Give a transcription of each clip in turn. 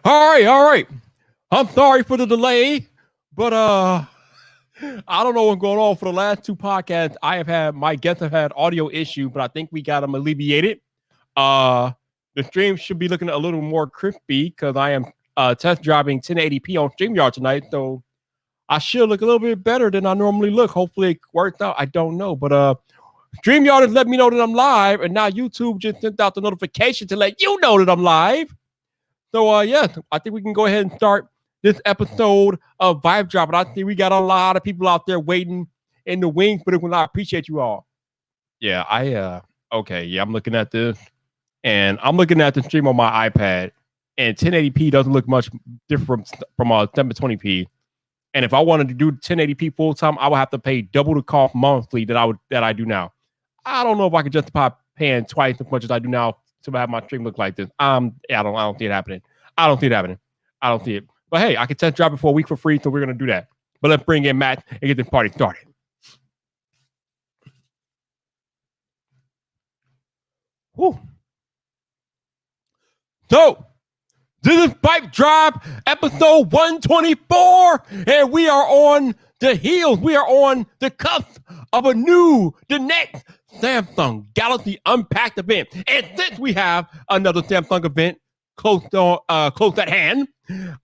All right. I'm sorry for the delay, but I don't know what's going on for the last two podcasts. My guests have had audio issue, but I think we got them alleviated. Uh, the stream should be looking a little more crispy because I am test driving 1080p on StreamYard tonight, so I should look a little bit better than I normally look. Hopefully it worked out. I don't know, but StreamYard has let me know that I'm live, and now YouTube just sent out the notification to let you know that I'm live. So, yes, I think we can go ahead and start this episode of VypDrive. And I think we got a lot of people out there waiting in the wings for this one. I appreciate you all. Yeah, okay, yeah, I'm looking at this, and I'm looking at the stream on my iPad, and 1080p doesn't look much different from 720p. And if I wanted to do 1080p full time, I would have to pay double the cost monthly that I do now. I don't know if I could justify paying twice as much as I do now to have my stream look like this. I don't see it happening. I don't see it. But hey, I can test drive it for a week for free, so we're gonna do that. But let's bring in Matt and get this party started. Whew. So this is VypDrive episode 124, and we are on the heels. We are on the cusp of the next Samsung Galaxy Unpacked event. And since we have another Samsung event close at hand,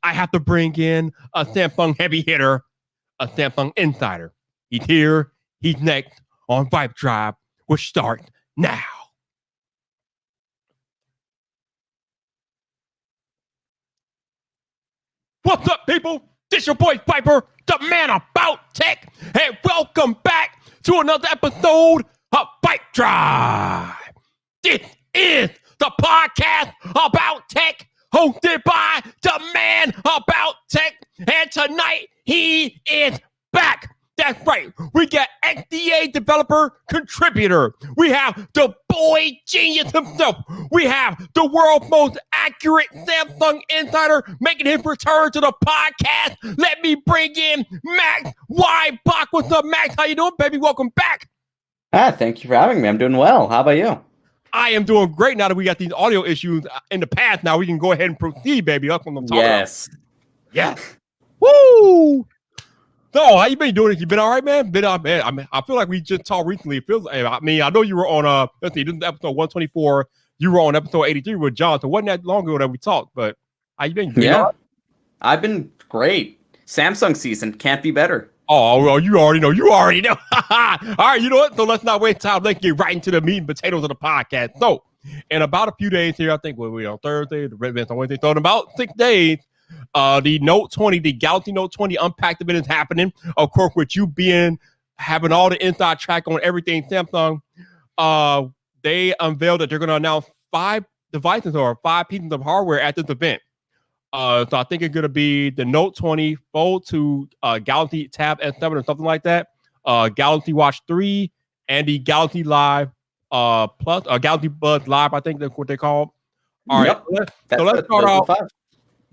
I have to bring in a Samsung heavy hitter, a Samsung insider. He's here. He's next on VypDrive. We'll start now. What's up, people? This your boy Viper, the man about tech, and welcome back to another episode of VypDrive. This is the podcast about tech, hosted by the man about tech, and tonight he is back. That's right. We got XDA developer contributor. We have the boy genius himself. We have the world's most accurate Samsung insider making his return to the podcast. Let me bring in Max Weinbach. What's up, Max? How you doing, baby? Welcome back. Thank you for having me. I'm doing well. How about you? I am doing great now that we got these audio issues in the past. Now we can go ahead and proceed, baby. That's what I'm talking about. Yes. Woo! So, how you been doing? You been all right, man? Man. I feel like we just talked recently. It feels. I know you were on let's see, this is episode 124. You were on episode 83 with John. So, wasn't that long ago that we talked? But how you been? Yeah, I've been great. Samsung season can't be better. Oh, well, you already know. All right, you know what? So let's not waste time. Let's get right into the meat and potatoes of the podcast. So, in about a few days here, I think we're on Thursday, the red event's on Wednesday. So, in about 6 days. The Note 20, the Galaxy Note 20 Unpacked event is happening. Of course, with you having all the inside track on everything Samsung, they unveiled that they're going to announce 5 devices or 5 pieces of hardware at this event. So I think it's going to be the Note 20 Fold 2, Galaxy Tab S7 or something like that, Galaxy Watch 3, and the Galaxy Live Plus, Galaxy Buds Live, I think that's what they call. All right, so let's start off.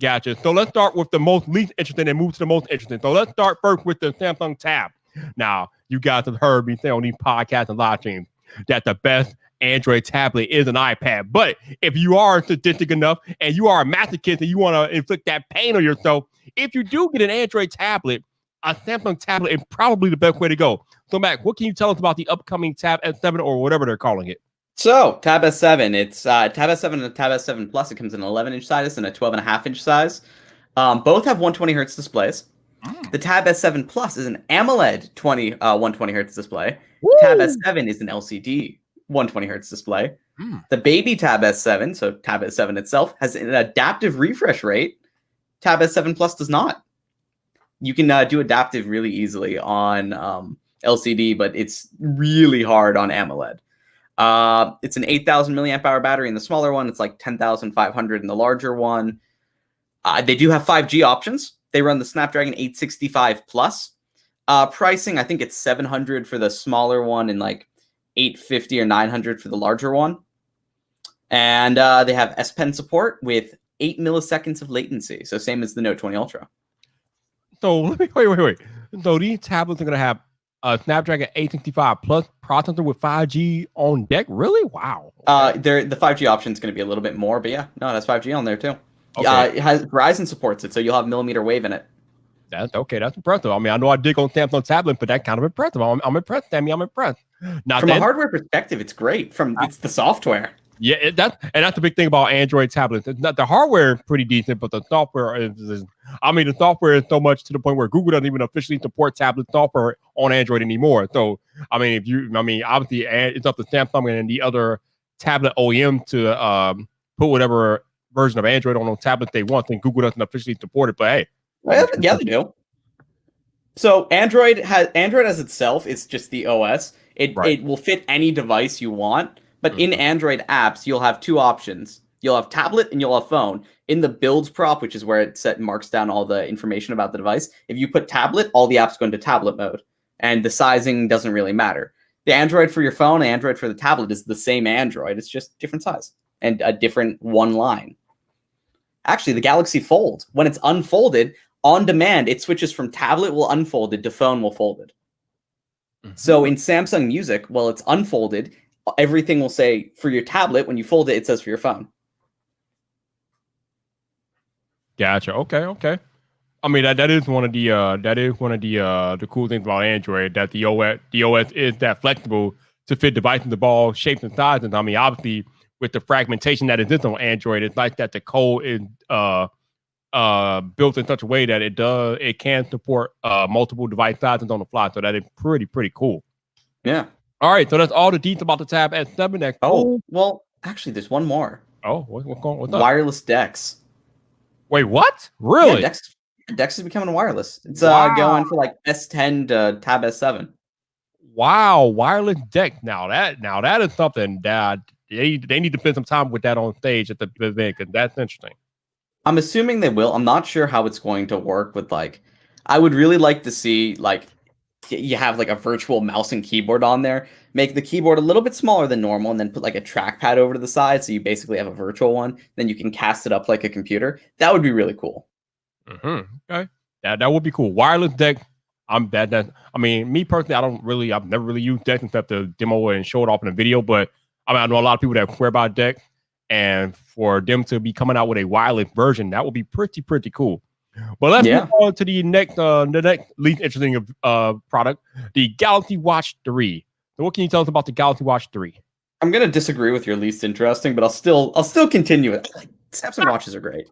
Gotcha. So let's start with the most least interesting and move to the most interesting. So let's start first with the Samsung Tab. Now, you guys have heard me say on these podcasts and live streams that the best Android tablet is an iPad. But if you are sadistic enough and you are a masochist and you want to inflict that pain on yourself, if you do get an Android tablet, a Samsung tablet is probably the best way to go. So, Mac, what can you tell us about the upcoming Tab S7 or whatever they're calling it? So, Tab S7, it's Tab S7 and a Tab S7 Plus. It comes in an 11-inch size and a 12.5-inch size. Both have 120 hertz displays. The Tab S7 Plus is an AMOLED 120 hertz display. Woo! Tab S7 is an LCD 120 hertz display. The baby Tab S7, so Tab S7 itself, has an adaptive refresh rate. Tab S7 Plus does not. You can do adaptive really easily on LCD, but it's really hard on AMOLED. It's an 8,000 milliamp hour battery in the smaller one. It's like 10,500 in the larger one. They do have 5G options. They run the Snapdragon 865 Plus. Pricing, I think it's $700 for the smaller one and like $850 or $900 for the larger one. And they have S Pen support with 8 milliseconds of latency. So same as the Note 20 Ultra. So wait. So these tablets are going to have a Snapdragon 865 Plus processor with 5G on deck? Really? Wow. The 5G option is going to be a little bit more, but yeah, no, that's 5G on there too. Okay. Verizon supports it, so you'll have millimeter wave in it. That's okay. That's impressive. I mean, I know I dig on Samsung tablet, but that's kind of impressive. I'm impressed, Sammy. I'm impressed. Now, From a hardware perspective, it's great. It's the software. Yeah, that's the big thing about Android tablets. It's not the hardware is pretty decent, but the software is. I mean, the software is so much to the point where Google doesn't even officially support tablet software on Android anymore. So, I mean, obviously, it's up to Samsung and the other tablet OEM to put whatever version of Android on tablets they want. And Google doesn't officially support it, but hey, yeah, they do. So Android as itself is just the OS. It will fit any device you want. But in Android apps, you'll have two options. You'll have tablet and you'll have phone. In the builds prop, which is where it marks down all the information about the device, if you put tablet, all the apps go into tablet mode. And the sizing doesn't really matter. The Android for your phone and Android for the tablet is the same Android. It's just different size and a different one line. Actually, the Galaxy Fold, when it's unfolded, on demand, it switches from tablet will unfolded to phone will folded. So in Samsung Music, while it's unfolded, everything will say for your tablet. When you fold it, it says for your phone. Gotcha. Okay. I mean that is one of the cool things about Android, that the OS is that flexible to fit devices of all shapes and sizes. I mean, obviously with the fragmentation that exists on Android, it's like that the code is built in such a way that it can support multiple device sizes on the fly. So that is pretty cool. Yeah. All right, so that's all the details about the Tab S7. Oh, well, actually, there's one more. Oh, what's up? Wireless DeX. Wait, what? Really? Yeah, DeX is becoming wireless. It's going for like S10 to Tab S7. Wow, wireless DeX. Now that is something that they need to spend some time with that on stage at the event, because that's interesting. I'm assuming they will. I'm not sure how it's going to work with I would really like to see you have like a virtual mouse and keyboard on there. Make the keyboard a little bit smaller than normal, and then put like a trackpad over to the side, so you basically have a virtual one. Then you can cast it up like a computer. That would be really cool. Okay, that would be cool. Wireless DeX. I mean, me personally, I've never really used DeX except to demo it and show it off in a video. But I mean, I know a lot of people that swear by DeX, and for them to be coming out with a wireless version, that would be pretty cool. But let's move on to the next least interesting product, the Galaxy Watch 3. So what can you tell us about the Galaxy Watch 3? I'm gonna disagree with your least interesting, but I'll still continue it. Samsung watches are great.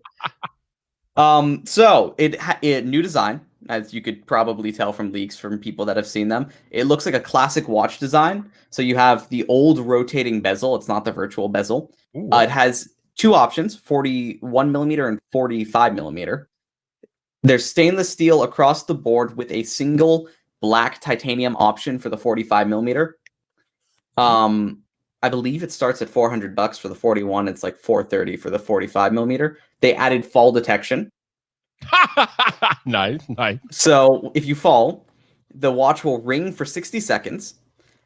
So it new design, as you could probably tell from leaks from people that have seen them. It looks like a classic watch design. So you have the old rotating bezel. It's not the virtual bezel. It has two options, 41 millimeter and 45 millimeter. There's stainless steel across the board with a single black titanium option for the 45 millimeter. I believe it starts at $400 for the 41. It's like $430 for the 45 millimeter. They added fall detection. Nice. So if you fall, the watch will ring for 60 seconds.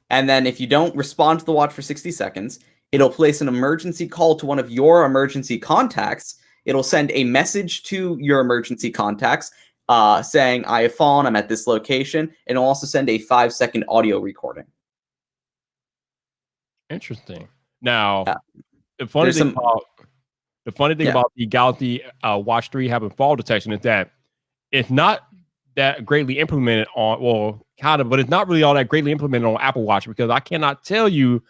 And then if you don't respond to the watch for 60 seconds, it'll place an emergency call to one of your emergency contacts. It'll send a message to your emergency contacts saying, I have fallen, I'm at this location. And it'll also send a 5-second audio recording. Interesting. Now, the funny thing about the Galaxy Watch 3 having fall detection is that it's not that greatly implemented but it's not really all that greatly implemented on Apple Watch, because I cannot tell you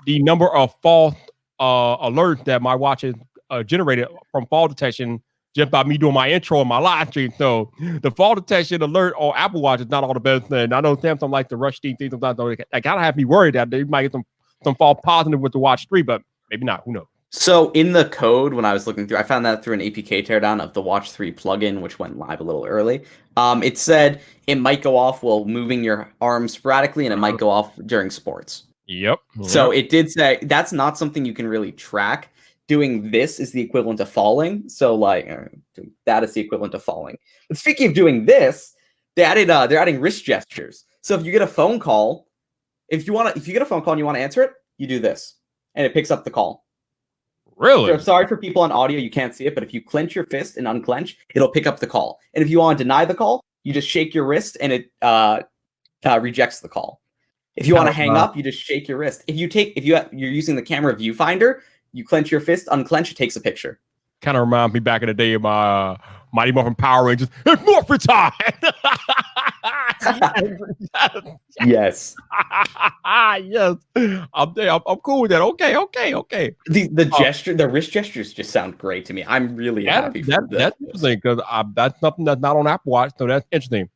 the number of false alerts that my watch is generated from fall detection just by me doing my intro and my live stream. So the fall detection alert on Apple Watch is not all the best thing. I know Samsung likes to rush these things sometimes. They gotta have me worried that they might get some false positive with the Watch 3, but maybe not. Who knows? So in the code, when I was looking through, I found that through an APK teardown of the Watch 3 plugin, which went live a little early. It said it might go off while moving your arm sporadically, and it might go off during sports. Yep. So it did say that's not something you can really track. Doing this is the equivalent of falling. So that is the equivalent of falling. But speaking of doing this, they're adding wrist gestures. So if you get a phone call, if you get a phone call and you want to answer it, you do this, and it picks up the call. Really? So I'm sorry for people on audio, you can't see it, but if you clench your fist and unclench, it'll pick up the call. And if you want to deny the call, you just shake your wrist and it rejects the call. If you want to hang up, you just shake your wrist. If you're using the camera viewfinder, you clench your fist, unclench, it takes a picture. Kind of reminds me back in the day of my Mighty Morphin Power Rangers. It's Morphin time. Yes. Yes. I'm there. I'm cool with that. Okay. The gesture, the wrist gestures just sound great to me. I'm really happy for this. That's interesting because that's something that's not on Apple Watch, so that's interesting.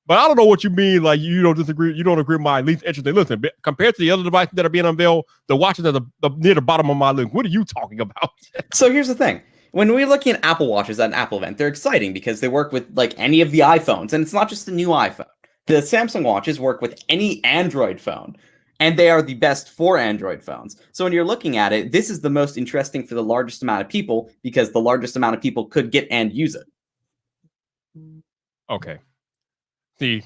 But I don't know what you mean. Like you don't disagree. You don't agree with my least interesting. Listen, compared to the other devices that are being unveiled, the watches are near the bottom of my list. What are you talking about? So here's the thing. When we're looking at Apple Watches at an Apple event, they're exciting because they work with like any of the iPhones, and it's not just the new iPhone. The Samsung watches work with any Android phone, and they are the best for Android phones. So when you're looking at it, this is the most interesting for the largest amount of people because the largest amount of people could get and use it. Okay.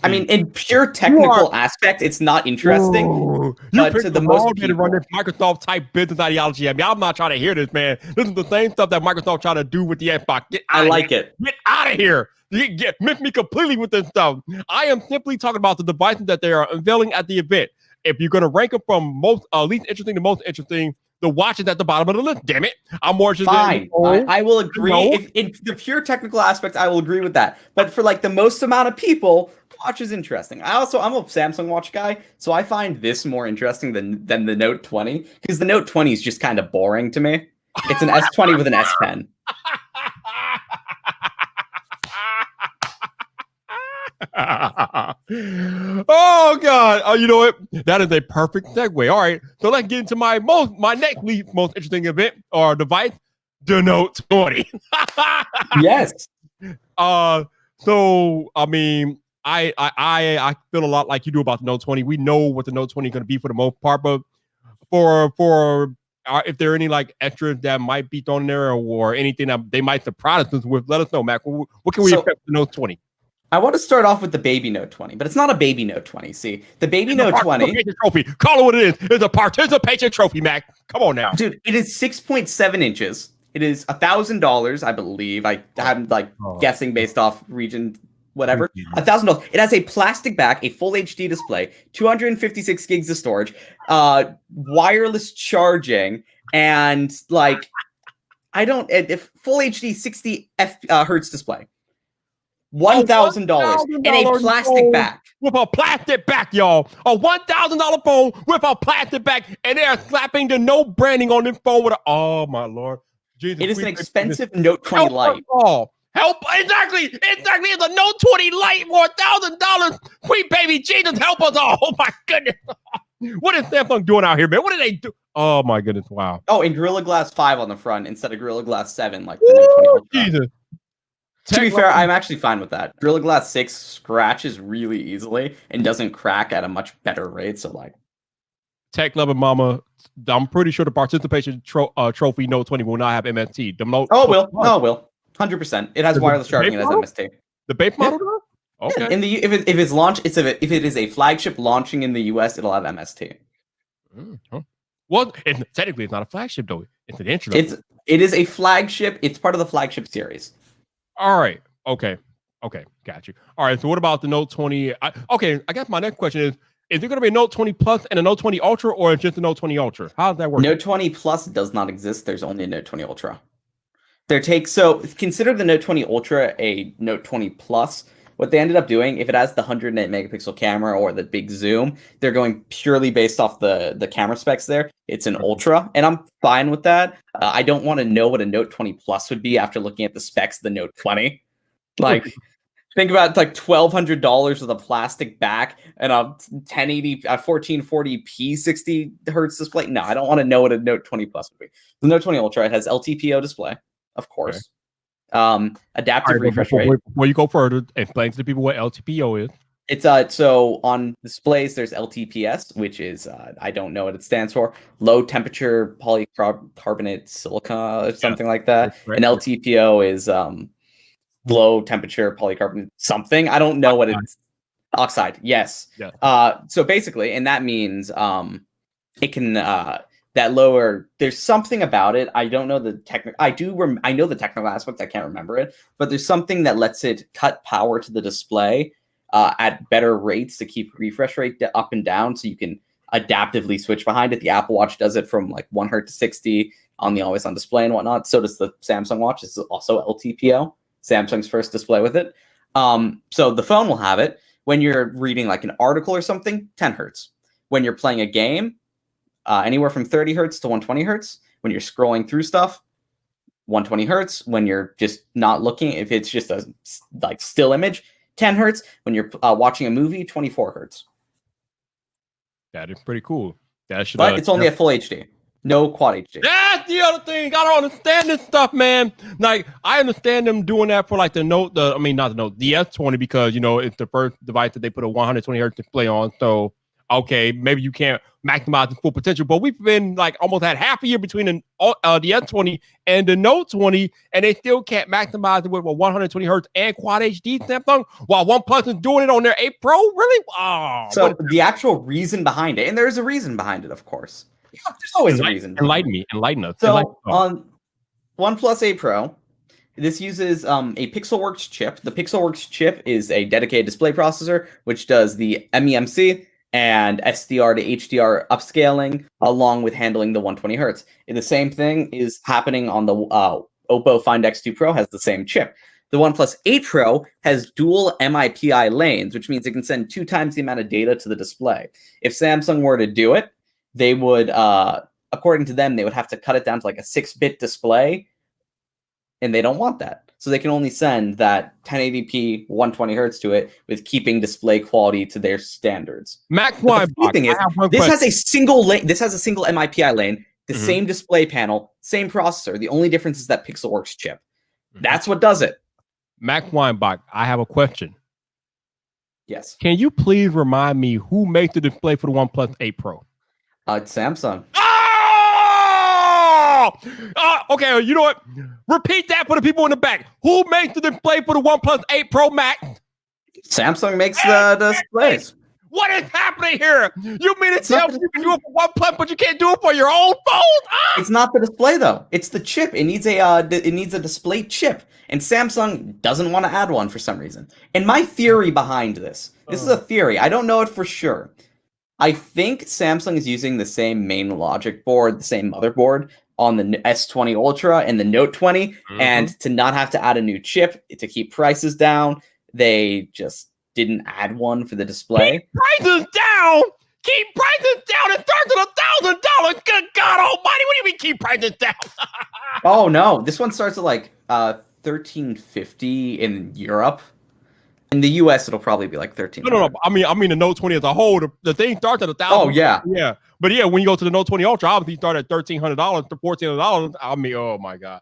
I mean, in pure technical aspect, it's not interesting. But to the most people, run this Microsoft type business ideology. I mean, I'm not trying to hear this, man. This is the same stuff that Microsoft trying to do with the Xbox. I like it. Get out of here. Miss me completely with this stuff. I am simply talking about the devices that they are unveiling at the event. If you're going to rank them from least interesting to most interesting, the watch is at the bottom of the list. Damn it. I'm more interested. Fine. I will agree. If in the pure technical aspects, I will agree with that. But for like the most amount of people, watch is interesting. I'm a Samsung watch guy, so I find this more interesting than the Note 20 because the Note 20 is just kind of boring to me. It's an S20 with an S Pen. Oh God! Oh, you know what? That is a perfect segue. All right, so let's get into my next most interesting event or device, the Note 20. Yes. So I mean, I feel a lot like you do about the Note 20. We know what the Note 20 is going to be for the most part, but for if there are any like extras that might be thrown in there or anything that they might surprise us with, let us know, Mac. What can we expect for the Note 20? I want to start off with the baby Note 20, but it's not a baby Note 20. See, the baby Note 20 trophy. Call it what it is. It's a participation trophy, Mac. Come on now, dude. It is 6.7 inches. It is $1,000, I believe. I'm guessing based off region, whatever. $1,000. It has a plastic back, a full HD display, 256 gigs of storage, wireless charging, and if full HD 60 hertz display. $1,000 and a plastic back. With a plastic back, y'all. A $1,000 phone with a plastic back, and they're slapping the no branding on this phone with oh my Lord. Jesus, it is an expensive Note 20 Lite. Help! Exactly. It's a Note 20 Lite for $1,000. Sweet baby Jesus, help us all. Oh my goodness. What is Samsung doing out here, man? What did they do? Oh my goodness! Wow. Oh, and Gorilla Glass 5 on the front instead of Gorilla Glass 7, like the Note 20 Ultra. Jesus. To be fair, I'm actually fine with that. Gorilla Glass 6 scratches really easily and doesn't crack at a much better rate. So, Tech Level Mama, I'm pretty sure the participation trophy Note 20 will not have MST. It will. 100%. It has wireless charging. It has MST. The base model? Yeah. Okay. If it's launched, if it is a flagship launching in the US, it'll have MST. Well, technically, it's not a flagship though. It's an introduction. It is a flagship. It's part of the flagship series. All right. Okay. Got you. All right. So what about the Note 20? I guess my next question is there going to be a Note 20 Plus and a Note 20 Ultra or just a Note 20 Ultra? How does that work? Note 20 Plus does not exist. There's only a Note 20 Ultra. So consider the Note 20 Ultra a Note 20 Plus. What they ended up doing, if it has the 108 megapixel camera or the big zoom, they're going purely based off the camera specs there. It's an Ultra, and I'm fine with that. I don't want to know what a Note 20 Plus would be after looking at the specs of the Note 20. Think about $1,200 with a plastic back and a 1080, 1440p 60 hertz display. No, I don't want to know what a Note 20 Plus would be. The Note 20 Ultra, it has LTPO display, of course. Okay. Adaptive refresh rate. Before you go further, explain to the people what LTPO is. It's so on displays there's LTPS, which is I don't know what it stands for, low temperature polycarbonate silica or something like that. Right. And LTPO is low temperature polycarbonate something. I don't know what it's oxide. Yes. Yeah. So basically, and that means it can that lower. There's something about it. I don't know the technical. I know the technical aspect. I can't remember it, but there's something that lets it cut power to the display at better rates to keep refresh rate up and down, so you can adaptively switch behind it. The Apple Watch does it from like 1 hertz to 60 on the always on display and whatnot. So does the Samsung Watch. It's also LTPO, Samsung's first display with it. So the phone will have it when you're reading like an article or something, 10 hertz. When you're playing a game, anywhere from 30 hertz to 120 hertz. When you're scrolling through stuff, 120 hertz. When you're just not looking, if it's just a like still image, 10 hertz. When you're watching a movie, 24 hertz. That is pretty cool. That should, but it's only a full HD, no quad HD. That's the other thing. I don't understand this stuff, man. Like, I understand them doing that for like the S20, because you know it's the first device that they put a 120 hertz display on. So okay, maybe you can't maximize the full potential, but we've been like almost had half a year between the S20 and the Note 20, and they still can't maximize it with a 120 hertz and quad HD Samsung, while OnePlus is doing it on their 8 Pro. Really? Oh, so the actual reason behind it, and there's a reason behind it, of course. There's always a reason. Enlighten us. So on OnePlus 8 Pro, this uses a Pixelworks chip. The Pixelworks chip is a dedicated display processor, which does the MEMC and SDR to HDR upscaling, along with handling the 120 hertz. And the same thing is happening on the Oppo Find X2 Pro, has the same chip. The OnePlus 8 Pro has dual MIPI lanes, which means it can send 2 times the amount of data to the display. If Samsung were to do it, they would, according to them, they would have to cut it down to like a 6-bit display, and they don't want that. So they can only send that 1080p 120 hertz to it with keeping display quality to their standards. Weinbach, the thing is, this has a single lane. This has a single MIPI lane, the same display panel, same processor. The only difference is that Pixelworks chip. That's what does it. Weinbach, I have a question. Yes. Can you please remind me who makes the display for the OnePlus 8 Pro? It's Samsung. Okay, you know what? Repeat that for the people in the back. Who makes the display for the OnePlus 8 Pro Max? Samsung makes the displays. What is happening here? You mean to tell me you can do it for OnePlus, but you can't do it for your own phone? It's not the display though. It's the chip. It needs a display chip, and Samsung doesn't want to add one for some reason. And my theory behind this is a theory. I don't know it for sure. I think Samsung is using the same main logic board, the same motherboard on the S20 Ultra and the Note 20, and to not have to add a new chip, to keep prices down, they just didn't add one for the display. Keep prices down! Keep prices down! It starts at $1,000! Good God almighty, what do you mean keep prices down? Oh no, this one starts at like $1,350 in Europe. In the US, it'll probably be like $1,300. No. I mean the Note 20 as a whole. The thing starts at $1,000. Oh yeah, yeah. But yeah, when you go to the Note 20 Ultra, obviously you start at $1,300 to $1,400. I mean, oh my God.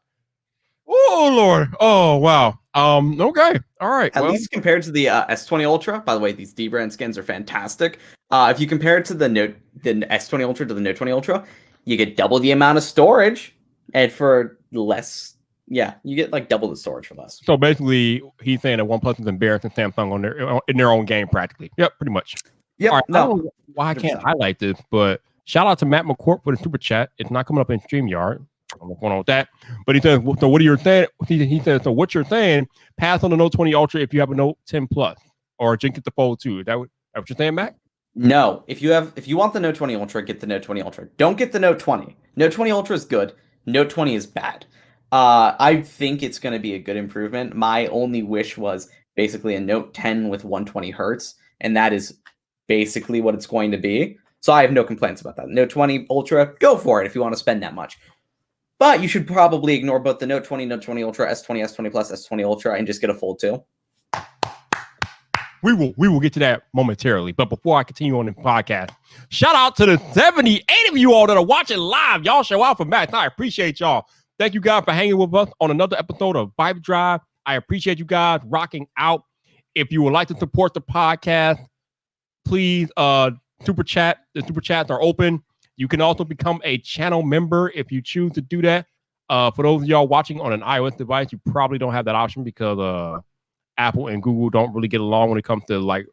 Oh Lord. Oh wow. Okay. All right. At least compared to the S20 Ultra. By the way, these D-brand skins are fantastic. If you compare it to the S20 Ultra to the Note 20 Ultra, you get double the amount of storage, and for less. Yeah, you get like double the storage for less. So basically, he's saying that OnePlus is embarrassing Samsung in their own game, practically. Yep, pretty much. Yeah. Right, I don't know why I can't highlight this, but shout out to Matt McCourt for the super chat. It's not coming up in StreamYard. I don't know what's going on with that. But he says, so what are you saying? He says, so what you're saying, pass on the Note 20 Ultra if you have a Note 10 Plus, or just get the Fold 2. Is that what you're saying, Matt? No. If you want the Note 20 Ultra, get the Note 20 Ultra. Don't get the Note 20. Note 20 Ultra is good. Note 20 is bad. I think it's going to be a good improvement. My only wish was basically a Note 10 with 120 hertz, and that is basically what it's going to be. So I have no complaints about that. Note 20 Ultra, go for it if you want to spend that much. But you should probably ignore both the Note 20, Note 20 Ultra, S20, S20 Plus, S20 Ultra, and just get a Fold 2. We will get to that momentarily. But before I continue on the podcast, shout out to the 78 of you all that are watching live. Y'all show out for Matt. I appreciate y'all. Thank you guys for hanging with us on another episode of VypDrive. I appreciate you guys rocking out. If you would like to support the podcast, please super chat. The super chats are open. You can also become a channel member if you choose to do that. For those of y'all watching on an iOS device, you probably don't have that option because Apple and Google don't really get along when it comes to like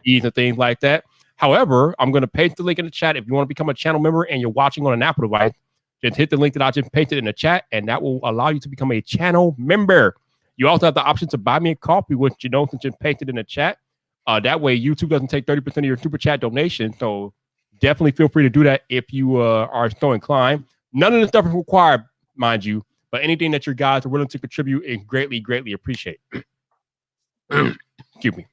feeds and things like that. However, I'm going to paste the link in the chat. If you want to become a channel member and you're watching on an Apple device, just hit the link that I just pasted in the chat, and that will allow you to become a channel member. You also have the option to buy me a coffee, which you know since you pasted in the chat. That way, YouTube doesn't take 30% of your super chat donation. So definitely feel free to do that if you are so inclined. None of this stuff is required, mind you, but anything that your guys are willing to contribute is greatly, greatly appreciated. Excuse me.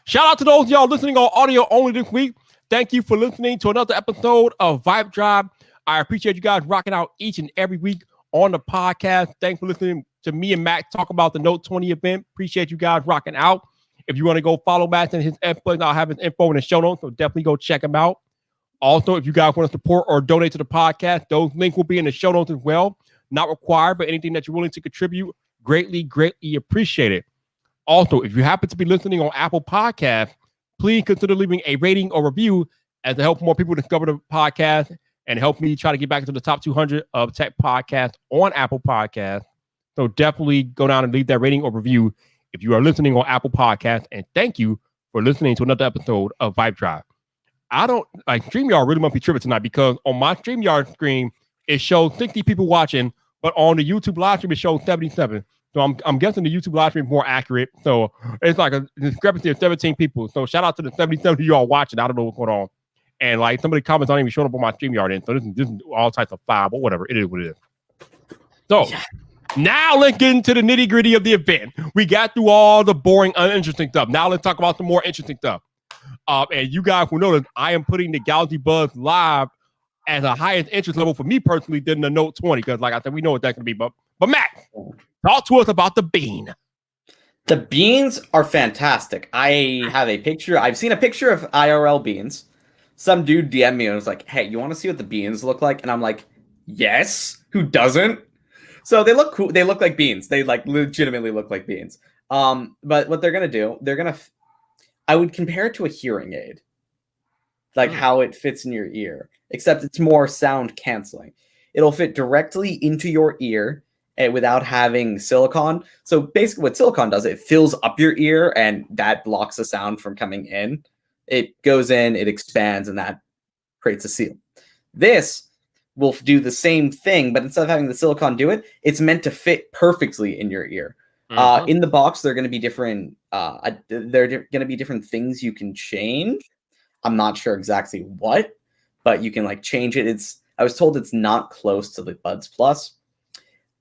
Shout out to those of y'all listening on audio only this week. Thank you for listening to another episode of VypDrive. I appreciate you guys rocking out each and every week on the podcast. Thanks for listening to me and Matt talk about the Note 20 event. Appreciate you guys rocking out. If you want to go follow Matt and his info, I'll have his info in the show notes, so definitely go check him out. Also, if you guys want to support or donate to the podcast, those links will be in the show notes as well. Not required, but anything that you're willing to contribute, greatly, greatly appreciated. Also, if you happen to be listening on Apple Podcasts, please consider leaving a rating or review as to help more people discover the podcast and help me try to get back into the top 200 of tech podcasts on Apple Podcasts. So definitely go down and leave that rating or review if you are listening on Apple Podcasts. And thank you for listening to another episode of VypDrive. I don't like StreamYard really must be tripping tonight because on my StreamYard screen, it shows 60 people watching, but on the YouTube live stream, it shows 77. So I'm guessing the YouTube live stream is more accurate. So it's like a discrepancy of 17 people. So shout out to the 77 of y'all watching. I don't know what's going on. And like some of the comments aren't even showing up on my StreamYard end. So this is all types of file, but whatever. It is what it is. So now let's get into the nitty gritty of the event. We got through all the boring, uninteresting stuff. Now let's talk about some more interesting stuff. And you guys will notice I am putting the Galaxy Buds Live as a highest interest level for me personally than the Note 20. Because like I said, we know what that's going to be. But Matt, talk to us about the bean. The beans are fantastic. I have a picture. I've seen a picture of IRL beans. Some dude DM'd me and was like, hey, you want to see what the beans look like? And I'm like, yes, who doesn't? So they look cool. They look like beans. They like legitimately look like beans. But what they're going to do, I would compare it to a hearing aid, like how it fits in your ear, except it's more sound canceling. It'll fit directly into your ear without having silicone. So basically what silicone does, it fills up your ear and that blocks the sound from coming in. It goes in, it expands, and that creates a seal. This will do the same thing, but instead of having the silicone do it, it's meant to fit perfectly in your ear. In the box, there are going to be different. There are going to be different things you can change. I'm not sure exactly what, but you can like change it. I was told it's not close to the Buds Plus,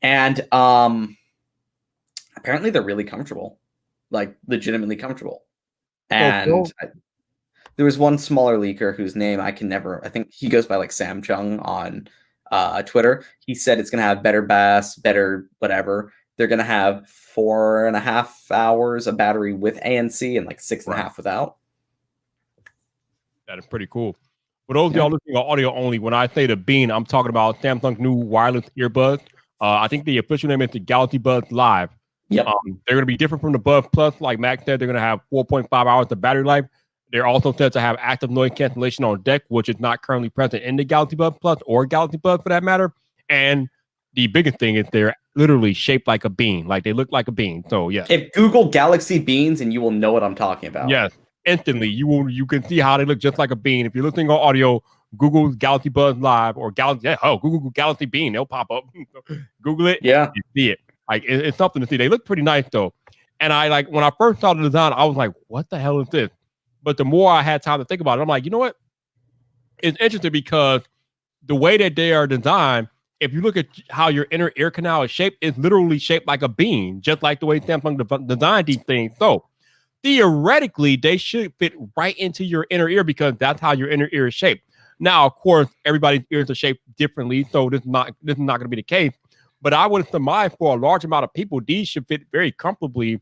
and apparently they're really comfortable, like legitimately comfortable. And there was one smaller leaker whose name I think he goes by like Sam Chung on Twitter. He said it's going to have better bass, better whatever. They're going to have 4.5 hours of battery with ANC and like 6.5 without. That is pretty cool. For those of y'all listening on audio only, when I say the bean, I'm talking about Samsung's new wireless earbuds. I think the official name is the Galaxy Buds Live. Yep. They're going to be different from the Buds Plus. Like Max said, they're going to have 4.5 hours of battery life. They're also said to have active noise cancellation on deck, which is not currently present in the Galaxy Buds Plus or Galaxy Buds for that matter. And the biggest thing is they're literally shaped like a bean. Like they look like a bean. So yeah. If Google Galaxy beans and you will know what I'm talking about. Yes. Instantly. You can see how they look just like a bean. If you're listening on audio, Google Galaxy Buds Live or Google Galaxy Bean. They'll pop up. Google it. Yeah. You see it. Like it's something to see. They look pretty nice though. And I like when I first saw the design, I was like, what the hell is this? But the more I had time to think about it, I'm like, you know what? It's interesting because the way that they are designed, if you look at how your inner ear canal is shaped, it's literally shaped like a bean, just like the way Samsung designed these things. So theoretically, they should fit right into your inner ear because that's how your inner ear is shaped. Now, of course, everybody's ears are shaped differently, so this is not going to be the case. But I would surmise for a large amount of people, these should fit very comfortably,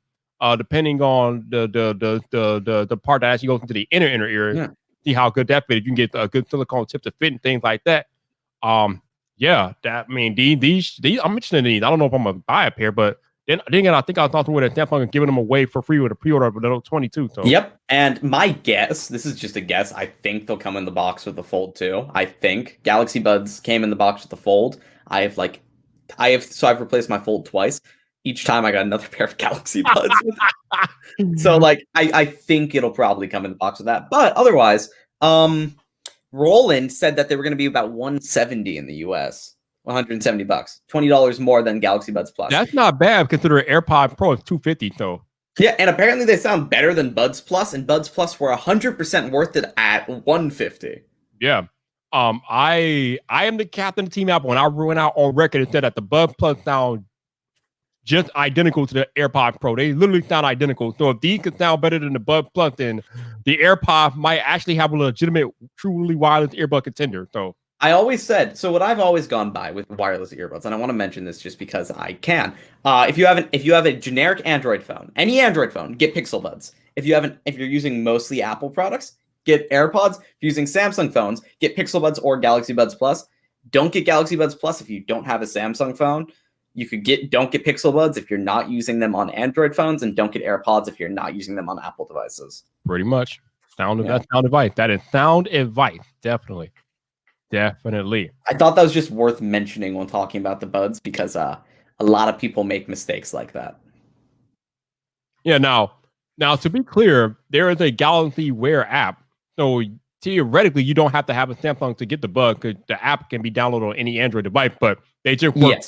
depending on the part that actually goes into the inner ear. Yeah. See how good that fits. You can get a good silicone tip to fit and things like that. Yeah, these I'm interested in these. I don't know if I'm gonna buy a pair, but then again, I think I was talking with Samsung and giving them away for free with a pre-order of the Note 22. So yep. And my guess, this is just a guess, I think they'll come in the box with the Fold too. I think Galaxy Buds came in the box with the Fold. I've replaced my Fold twice. Each time I got another pair of Galaxy Buds. So like I think it'll probably come in the box with that. But otherwise, Roland said that they were going to be about $170 in the US. $170, $20 more than Galaxy Buds Plus. That's not bad considering AirPod Pro is $250. So yeah, and apparently they sound better than Buds Plus, and Buds Plus were 100% worth it at $150. Yeah. I am the captain of Team Apple, and I went out on record and said that the Buds Plus sound just identical to the AirPod Pro. They literally sound identical. So if these can sound better than the Buds Plus, then the AirPod might actually have a legitimate, truly wireless earbud contender. So I always said, so what I've always gone by with wireless earbuds, and I want to mention this just because I can. If you have a generic Android phone, any Android phone, get Pixel Buds. If you're using mostly Apple products, get AirPods. If you're using Samsung phones, get Pixel Buds or Galaxy Buds Plus. Don't get Galaxy Buds Plus if you don't have a Samsung phone. Don't get Pixel Buds if you're not using them on Android phones, and don't get AirPods if you're not using them on Apple devices. Pretty much. That's sound advice. That is sound advice. Definitely. I thought that was just worth mentioning when talking about the Buds because a lot of people make mistakes like that. Yeah, now to be clear, there is a Galaxy Wear app. So theoretically, you don't have to have a Samsung to get the Bud because the app can be downloaded on any Android device, but they just work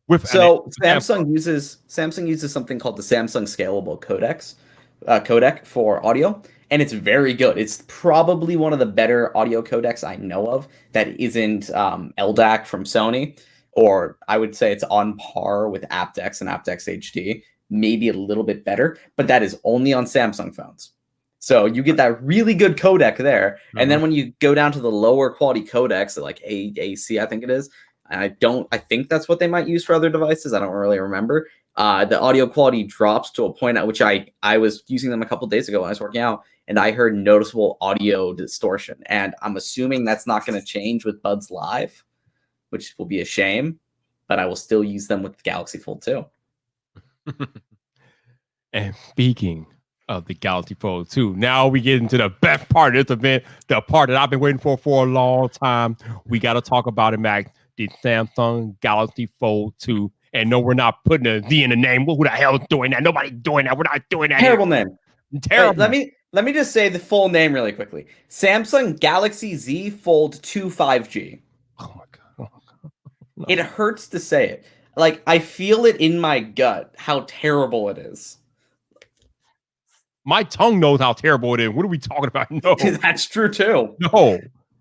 with Samsung uses something called the Samsung Scalable codec for audio. And it's very good. It's probably one of the better audio codecs I know of that isn't LDAC from Sony, or I would say it's on par with aptX and aptX HD, maybe a little bit better, but that is only on Samsung phones. So you get that really good codec there. And then when you go down to the lower quality codecs, like AAC, I think it is, I think that's what they might use for other devices. I don't really remember. The audio quality drops to a point at which I was using them a couple days ago when I was working out, and I heard noticeable audio distortion. And I'm assuming that's not going to change with Buds Live, which will be a shame, but I will still use them with the Galaxy Fold 2. And speaking of the Galaxy Fold 2, now we get into the best part of this event, the part that I've been waiting for a long time. We got to talk about it, Max. The Samsung Galaxy Fold 2. And no, we're not putting a Z in the name. Who the hell is doing that? Nobody's doing that. We're not doing that. Terrible name. Terrible. Wait, let me just say the full name really quickly. Samsung Galaxy Z Fold 2 5G. Oh my god. No. It hurts to say it. Like, I feel it in my gut how terrible it is. My tongue knows how terrible it is. What are we talking about? No. That's true too. No.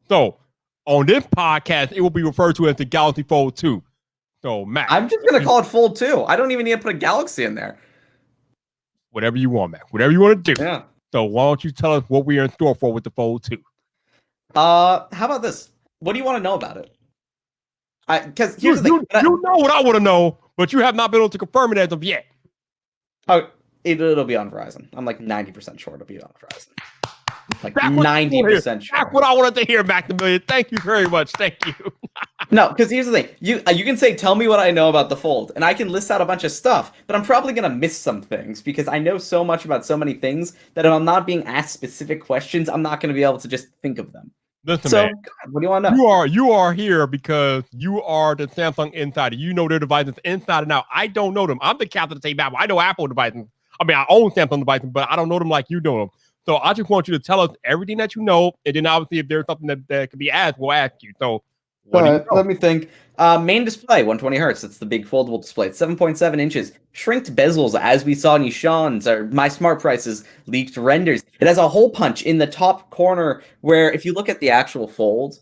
So on this podcast, it will be referred to as the Galaxy Fold 2. So, Mac, I'm just going to call it Fold 2. I don't even need to put a Galaxy in there. Whatever you want, Mac. Whatever you want to do. Yeah. So why don't you tell us what we are in store for with the Fold 2? How about this? What do you want to know about it? Because here's the thing. You know what I want to know, but you have not been able to confirm it as of yet. Oh, it'll be on Verizon. I'm like 90% sure it'll be on Verizon. Like 90% sure. That's what I wanted to hear, Maximilian. Thank you very much. Thank you. No, because here's the thing. You can say, tell me what I know about the Fold, and I can list out a bunch of stuff, but I'm probably going to miss some things because I know so much about so many things that if I'm not being asked specific questions, I'm not going to be able to just think of them. Listen, so, man, God, what do you want to know? You are here because you are the Samsung insider. You know their devices inside and out. I don't know them. I'm the captain of the Apple. I know Apple devices. I mean, I own Samsung devices, but I don't know them like you know them. So I just want you to tell us everything that you know, and then obviously if there's something that can be asked, we'll ask you. So let me think. Main display, 120 hertz. It's the big foldable display. It's 7.7 inches. Shrinked bezels, as we saw in Ishan's or My Smart Prices leaked renders. It has a hole punch in the top corner where if you look at the actual fold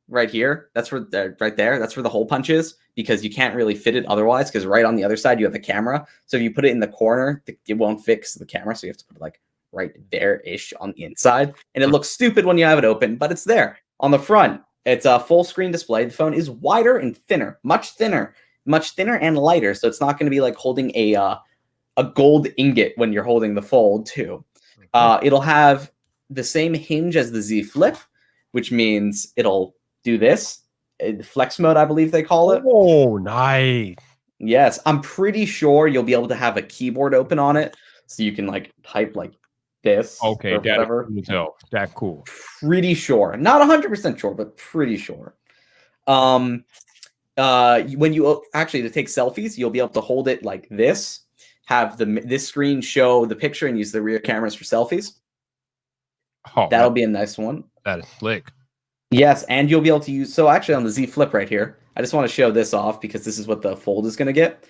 right here, that's where right there, that's where the hole punch is because you can't really fit it otherwise because right on the other side you have a camera. So if you put it in the corner, it won't fix the camera. So you have to put it like right there-ish on the inside. And it looks stupid when you have it open, but it's there. On the front, it's a full screen display. The phone is wider and thinner, much thinner and lighter. So it's not going to be like holding a gold ingot when you're holding the Fold 2. It'll have the same hinge as the Z Flip, which means it'll do this. Flex mode, I believe they call it. Oh, nice. Yes, I'm pretty sure you'll be able to have a keyboard open on it. So you can like type like this. Okay, whatever. That's cool. Pretty sure. Not 100% sure, but pretty sure. When you actually to take selfies, you'll be able to hold it like this, have this screen show the picture and use the rear cameras for selfies. Oh, that'll be a nice one. That is slick. Yes, and you'll be able to use, so actually on the Z Flip right here, I just want to show this off because this is what the Fold is going to get.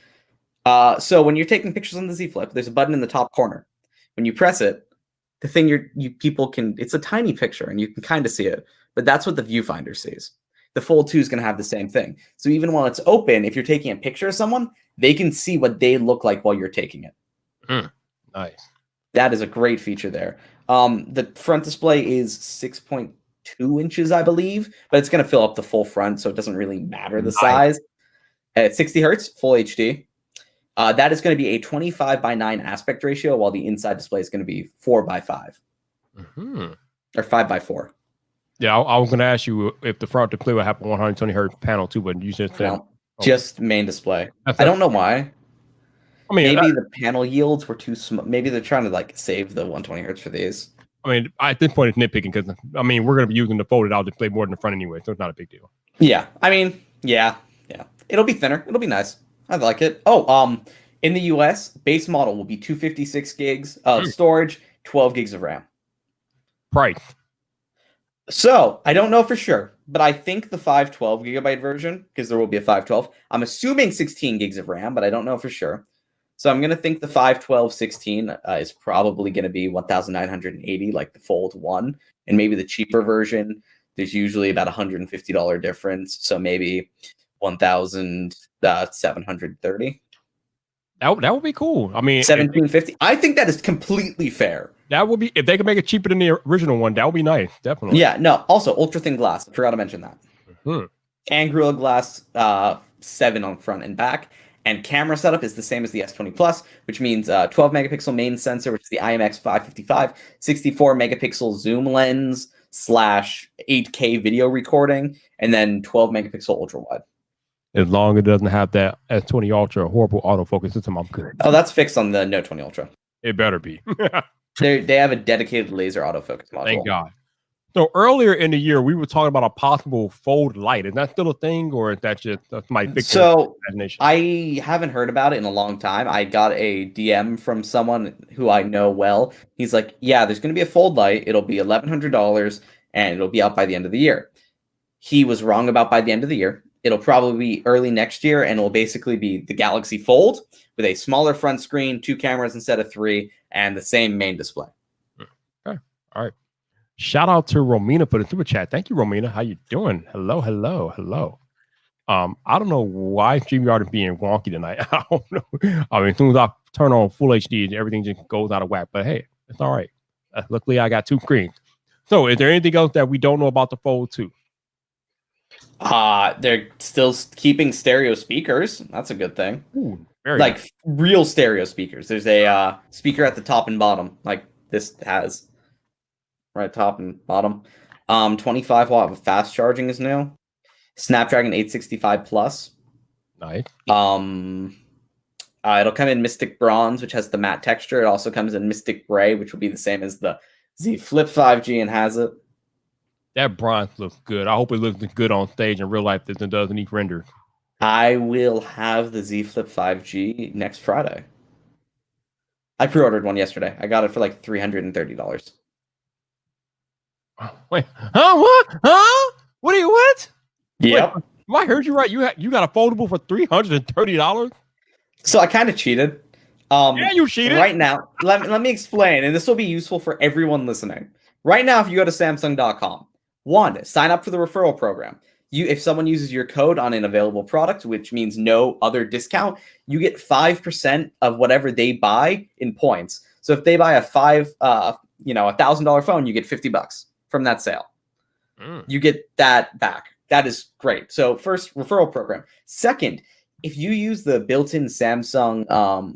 So when you're taking pictures on the Z Flip, there's a button in the top corner. When you press it, the thing people can, it's a tiny picture and you can kind of see it, but that's what the viewfinder sees. The Fold 2 is going to have the same thing. So even while it's open, if you're taking a picture of someone, they can see what they look like while you're taking it. Nice. That is a great feature there. The front display is 6.2 inches, I believe, but it's going to fill up the full front, so it doesn't really matter the size. At 60 hertz, full HD. That is going to be a 25:9 aspect ratio, while the inside display is going to be 4:5. Or 5:4. Yeah, I was going to ask you if the front display would have a 120 hertz panel too, but you just said just main display. I don't know why. I mean, maybe the panel yields were too small. Maybe they're trying to like save the 120 hertz for these. I mean, at this point, it's nitpicking because I mean we're going to be using the folded out display more than the front anyway, so it's not a big deal. Yeah, I mean, yeah, it'll be thinner. It'll be nice. I like it. Oh, in the US, base model will be 256 gigs of storage, 12 gigs of RAM. Price. So I don't know for sure, but I think the 512 gigabyte version, because there will be a 512. I'm assuming 16 gigs of RAM, but I don't know for sure. So I'm going to think the 512 16 is probably going to be 1,980, like the Fold 1. And maybe the cheaper version, there's usually about $150 difference. So maybe 1,730. That would be cool. I mean, 1,750. I think that is completely fair. That would be, if they could make it cheaper than the original one, that would be nice. Definitely. Yeah, no. Also, ultra thin glass. I forgot to mention that. And Gorilla Glass 7 on front and back. And camera setup is the same as the S20 Plus, which means 12 megapixel main sensor, which is the IMX555, 64 megapixel zoom lens / 8K video recording, and then 12 megapixel ultra wide. As long as it doesn't have that S20 Ultra horrible autofocus system, I'm good. Oh, that's fixed on the Note 20 Ultra. It better be. They have a dedicated laser autofocus module. Thank God. So earlier in the year, we were talking about a possible Fold Lite. Is that still a thing, or is that just my imagination? I haven't heard about it in a long time. I got a DM from someone who I know well. He's like, "Yeah, there's going to be a Fold Lite. It'll be $1,100, and it'll be out by the end of the year." He was wrong about by the end of the year. It'll probably be early next year, and it'll basically be the Galaxy Fold with a smaller front screen, 2 cameras instead of 3, and the same main display. Okay, all right. Shout out to Romina for the super chat. Thank you, Romina. How you doing? Hello. I don't know why StreamYard is being wonky tonight. I don't know. I mean, as soon as I turn on full HD, everything just goes out of whack. But hey, it's all right. Luckily, I got 2 screens. So, is there anything else that we don't know about the Fold 2? They're still keeping stereo speakers. That's a good thing. Ooh, like real stereo speakers. There's a speaker at the top and bottom, like this has. Right, top and bottom. 25 watt fast charging is new. Snapdragon 865 Plus. Nice. It'll come in Mystic Bronze, which has the matte texture. It also comes in Mystic Gray, which will be the same as the Z Flip 5G and has it. That bronze looks good. I hope it looks good on stage in real life as it does in each render. I will have the Z Flip 5G next Friday. I pre-ordered one yesterday. I got it for like $330. Wait, what? What? Yep. Wait, I heard you right. You got a foldable for $330. So I kind of cheated. Yeah, you cheated. Right now, let me explain, and this will be useful for everyone listening. Right now, if you go to Samsung.com, 1, sign up for the referral program. If someone uses your code on an available product, which means no other discount, you get 5% of whatever they buy in points. So if they buy a $1,000 phone, you get $50 from that sale. You get that back. That is great. So first, referral program. Second, if you use the built-in Samsung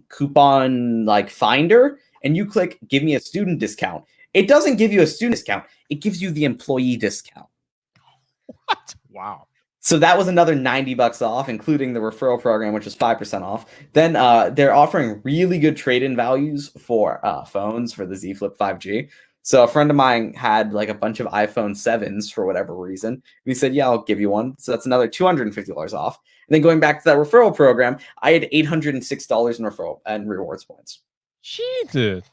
coupon finder and you click give me a student discount, it doesn't give you a student discount. It gives you the employee discount. What? Wow. So that was another $90 off, including the referral program, which is 5% off. Then they're offering really good trade-in values for phones for the Z Flip 5G. So a friend of mine had a bunch of iPhone 7s for whatever reason. And he said, yeah, I'll give you one. So that's another $250 off. And then going back to that referral program, I had $806 in referral and rewards points. Jesus.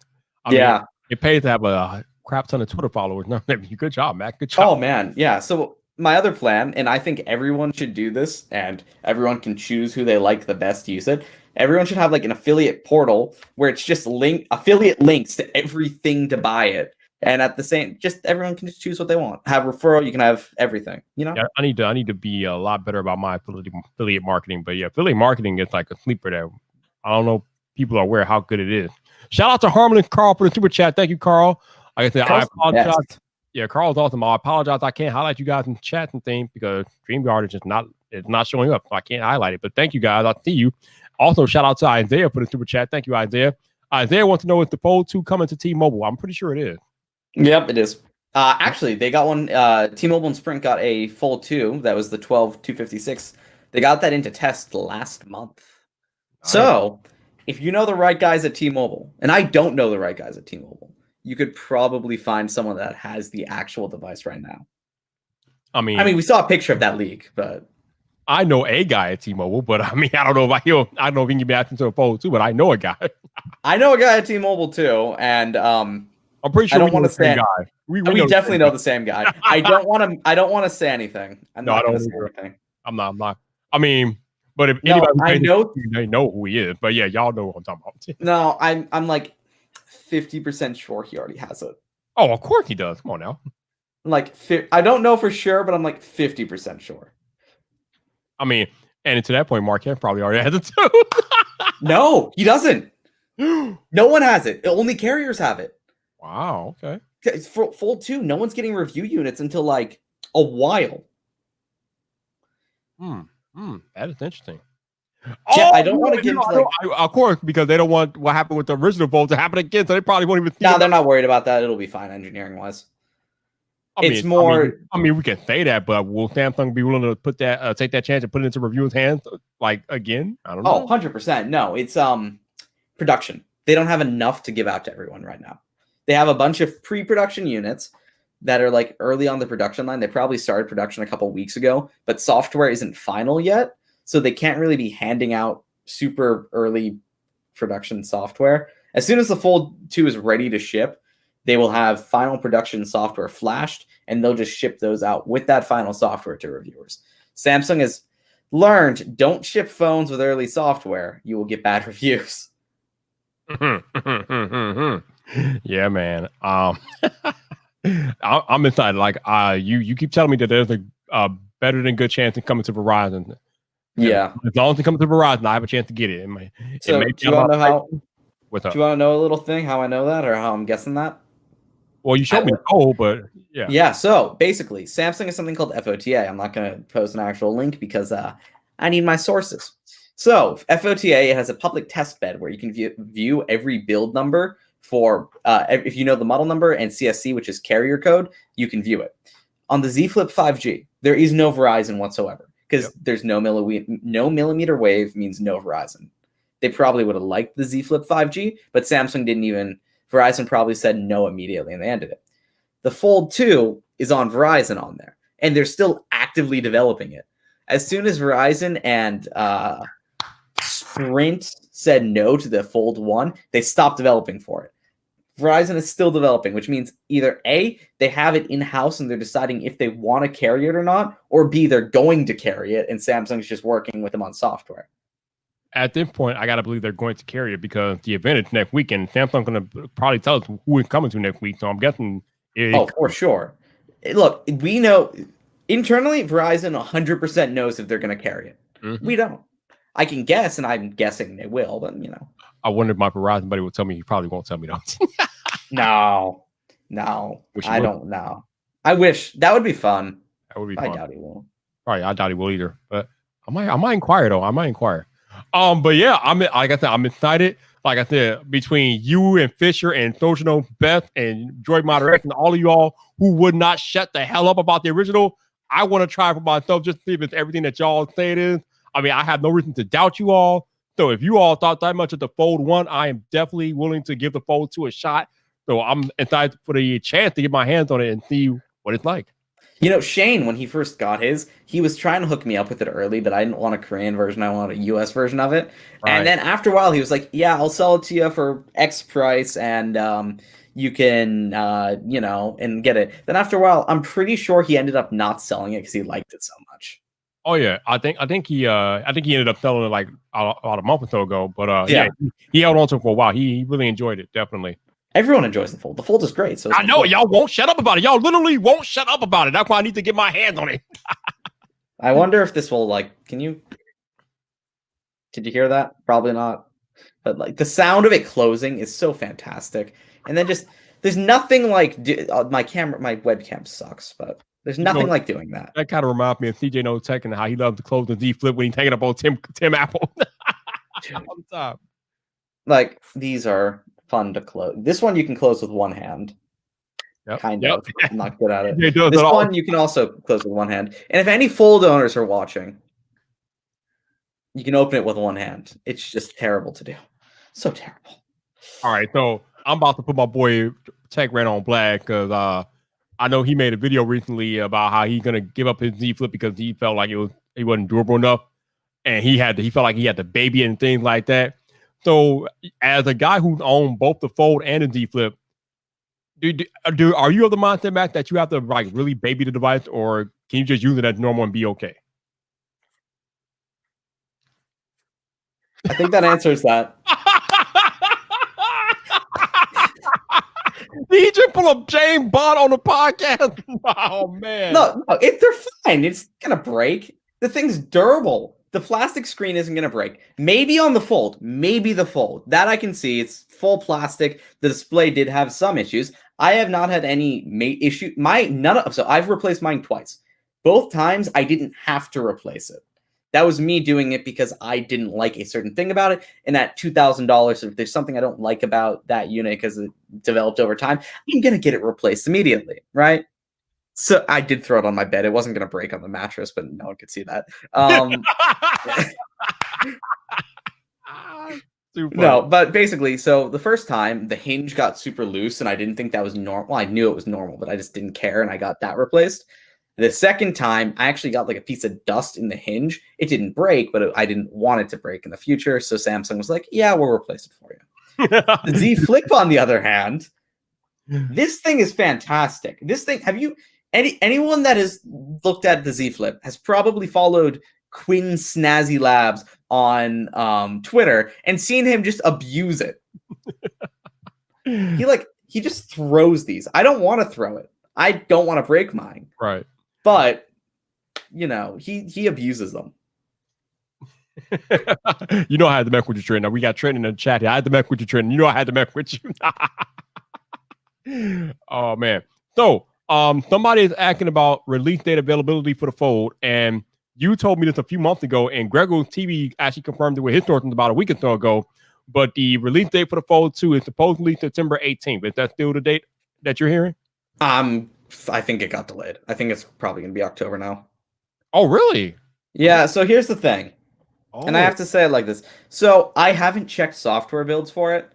I mean, it pays to have a crap ton of Twitter followers. No, good job, Matt. Good job. Oh, man. Yeah. So my other plan, and I think everyone should do this, and everyone can choose who they like the best to use it. Everyone should have like an affiliate portal where it's just affiliate links to everything to buy it. And at the same, just everyone can just choose what they want. Have referral, you can have everything. You know. Yeah, I need to be a lot better about my affiliate marketing. But yeah, affiliate marketing is like a sleeper that I don't know people are aware how good it is. Shout out to Harmon and Carl for the super chat. Thank you, Carl. Like I said, I apologize. Yeah, Carl's awesome. I apologize. I can't highlight you guys in chats and things because StreamYard is just not showing up. So I can't highlight it. But thank you guys. I see you. Also, shout out to Isaiah for the super chat. Thank you, Isaiah. Isaiah wants to know if the Fold 2 coming to T-Mobile. I'm pretty sure it is. Yep, it is. Actually, they got one. T-Mobile and Sprint got a Fold 2. That was the 12-256. They got that into test last month. Nice. So, if you know the right guys at T-Mobile, and I don't know the right guys at T-Mobile, you could probably find someone that has the actual device right now. I mean, we saw a picture of that leak, but I know a guy at T-Mobile, but I mean, I don't know if I don't know if he can be asking to a Fold 2, but I know a guy. I know a guy at T-Mobile too, and I'm pretty sure I don't want to say guy. We definitely know the same guy. I don't want to say anything. I don't say anything. I'm not. I mean, but if anybody they know who he is. But yeah, y'all know what I'm talking about. No, I'm like 50% sure he already has it. Oh, of course he does. Come on now. Like I don't know for sure, but I'm like 50% sure. I mean, and to that point, Marquette probably already has it too. No, he doesn't. No one has it. Only carriers have it. Wow. Okay. For Fold 2, no one's getting review units until like a while. That is interesting. Yeah, I don't want to get into of course, because they don't want what happened with the original Fold to happen again, so they probably won't even. No, they're not worried about that. It'll be fine engineering wise. It's more. I mean, we can say that, but will Samsung be willing to put that, take that chance and put it into reviewers' hands, like again? I don't know. 100%. No, it's production. They don't have enough to give out to everyone right now. They have a bunch of pre-production units that are like early on the production line. They probably started production a couple weeks ago, but software isn't final yet, so they can't really be handing out super early production software. As soon as the Fold 2 is ready to ship, they will have final production software flashed, and they'll just ship those out with that final software to reviewers. Samsung has learned, don't ship phones with early software. You will get bad reviews. Yeah, man. I'm excited. Like, you keep telling me that there's a better than good chance in coming to Verizon. Yeah. As long as it comes to Verizon, I have a chance to get it. Do you want to know how? What's up? Do you want to know a little thing? How I know that, or how I'm guessing that? Well, you showed me the code, but yeah. Yeah. So basically, Samsung has something called FOTA. I'm not going to post an actual link because I need my sources. So FOTA has a public test bed where you can view every build number for if you know the model number and CSC, which is carrier code, you can view it. On the Z Flip 5G, there is no Verizon whatsoever because there's no millimeter wave means no Verizon. They probably would have liked the Z Flip 5G, but Samsung didn't even. Verizon probably said no immediately, and they ended it. The Fold 2 is on Verizon on there, and they're still actively developing it. As soon as Verizon and Sprint said no to the Fold 1, they stopped developing for it. Verizon is still developing, which means either A, they have it in-house and they're deciding if they want to carry it or not, or B, they're going to carry it, and Samsung's just working with them on software. At this point, I gotta believe they're going to carry it because the event is next week, and Samsung's gonna probably tell us who is coming to next week. So I'm guessing. For sure. Look, we know internally, Verizon 100% knows if they're gonna carry it. Mm-hmm. We don't. I can guess, and I'm guessing they will, but you know. I wonder if my Verizon buddy will tell me. He probably won't tell me though. No, I don't know. I wish that would be fun. That would be fun. I doubt he will. Right, I doubt he will either. But I might inquire though. I might inquire. But yeah, I'm excited. Like I said, between you and Fisher and Socino, Beth and Droid Moderation, all of y'all who would not shut the hell up about the original, I want to try for myself just to see if it's everything that y'all say it is. I mean, I have no reason to doubt you all. So if you all thought that much of the Fold 1, I am definitely willing to give the Fold 2 a shot. So I'm excited for the chance to get my hands on it and see what it's like. You know, Shane, when he first got his, he was trying to hook me up with it early, but I didn't want a Korean version. I wanted a US version of it. Right. And then after a while, he was like, yeah, I'll sell it to you for X price, and you can, and get it. Then after a while, I'm pretty sure he ended up not selling it because he liked it so much. Oh yeah, I think he ended up selling it like about a month or so ago. But yeah, he held on to it for a while. He really enjoyed it, definitely. Everyone enjoys the Fold. The Fold is great. So I know y'all won't shut up about it. Y'all literally won't shut up about it. That's why I need to get my hands on it. I wonder if this will did you hear that? Probably not. But like the sound of it closing is so fantastic. And then just there's nothing like my webcam sucks, but there's nothing like doing that. That kind of reminds me of CJ No Tech and how he loves to close the Z Flip when he's hanging up on Tim Apple. All the time. Like these are fun to close. This one you can close with one hand. Kind of. I'm not good at it. This one you can also close with one hand. And if any Fold owners are watching, you can open it with one hand. It's just terrible to do. So terrible. All right, so I'm about to put my boy Tech Ran on black because I know he made a video recently about how he's gonna give up his Z Flip because he felt like he wasn't durable enough, and he felt like he had to baby it and things like that. So, as a guy who's owned both the Fold and the Z Flip, are you of the mindset, Matt, that you have to like really baby the device, or can you just use it as normal and be okay? I think that answers that. Did he just pull up James Bond on the podcast? Oh man. No, they're fine. It's gonna break. The thing's durable. The plastic screen isn't gonna break. Maybe on the Fold. Maybe the Fold. That I can see. It's full plastic. The display did have some issues. I have not had any issue. So I've replaced mine twice. Both times I didn't have to replace it. That was me doing it because I didn't like a certain thing about it. And at $2,000, if there's something I don't like about that unit because it developed over time, I'm going to get it replaced immediately, right? So I did throw it on my bed. It wasn't going to break on the mattress, but no one could see that. No, but basically, so the first time, the hinge got super loose, and I didn't think that was normal. Well, I knew it was normal, but I just didn't care, and I got that replaced. The second time, I actually got like a piece of dust in the hinge. It didn't break, but I didn't want it to break in the future. So Samsung was like, yeah, we'll replace it for you. The Z Flip, on the other hand, this thing is fantastic. This thing, anyone that has looked at the Z Flip has probably followed Quinn Snazzy Labs on Twitter and seen him just abuse it. He just throws these. I don't want to throw it. I don't want to break mine. Right. But, he abuses them. You know I had to mess with you, Trent. Now we got Trent in the chat here. I had to mess with you, Trent. You know I had to mess with you. Oh, man. So, somebody is asking about release date availability for the Fold, and you told me this a few months ago, and Gregor's TV actually confirmed it with his sources about a week or so ago, but the release date for the Fold 2 is supposedly September 18th. Is that still the date that you're hearing? I think it got delayed. I think it's probably going to be October now. Oh, really? Yeah, so here's the thing. And I have to say it like this. So I haven't checked software builds for it.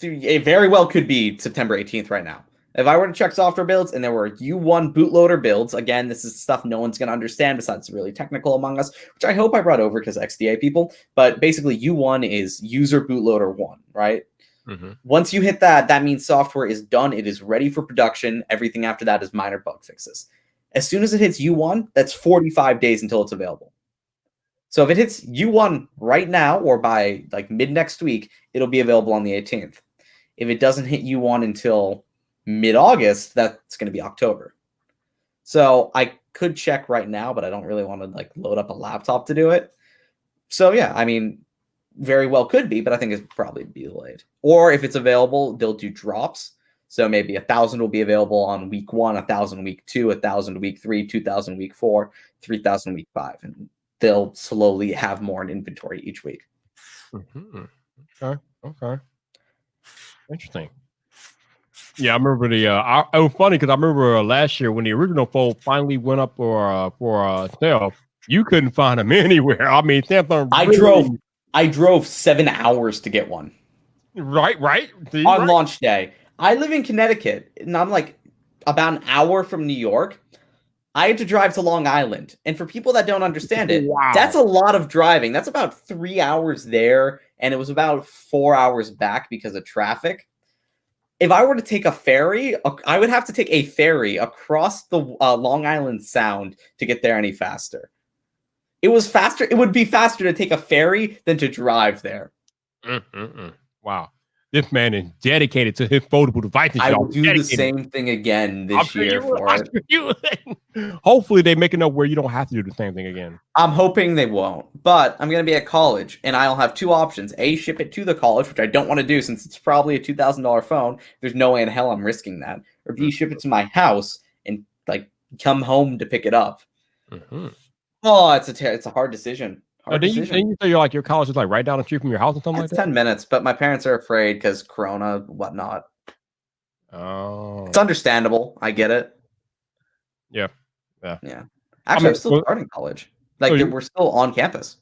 It very well could be September 18th right now. If I were to check software builds and there were U1 bootloader builds, again, this is stuff no one's going to understand besides really technical among us, which I hope I brought over because XDA people. But basically, U1 is user bootloader 1, right? Mm-hmm. Once you hit that, that means software is done. It is ready for production. Everything after that is minor bug fixes. As soon as it hits U1, that's 45 days until it's available. So if it hits U1 right now or by like mid next week, it'll be available on the 18th. If it doesn't hit U1 until mid-August, that's going to be October. So I could check right now, but I don't really want to like load up a laptop to do it. So yeah, I mean, very well could be, but I think it's probably be delayed. Or if it's available, they'll do drops. So maybe 1,000 will be available on week 1, 1,000 week 2, 1,000 week 3, 2,000 week 4, 3,000 week 5, and they'll slowly have more in inventory each week. Mm-hmm. Okay. Interesting. Yeah, I remember it was funny because I remember last year when the original Fold finally went up for sale, you couldn't find them anywhere. I mean, Samsung. I drove 7 hours to get one. Right. On launch day. I live in Connecticut, and I'm like about an hour from New York. I had to drive to Long Island. And for people that don't understand it, That's a lot of driving. That's about 3 hours there, and it was about 4 hours back because of traffic. If I were to take a ferry, I would have to take a ferry across the Long Island Sound to get there any faster. It was faster. It would be faster to take a ferry than to drive there. Wow. This man is dedicated to his foldable devices. I will y'all. do the same thing again this year for it. Hopefully they make it up where you don't have to do the same thing again. I'm hoping they won't, but I'm going to be at college, and I'll have two options. A, ship it to the college, which I don't want to do since it's probably a $2,000 phone. There's no way in hell I'm risking that. Or B, ship it to my house and like come home to pick it up. Oh, it's a hard decision. Then you say your college is like right down the street from your house or something like that? 10 minutes, but my parents are afraid because Corona, whatnot. Oh. It's understandable. I get it. Yeah. Actually, I'm still starting college. Like, we're still on campus.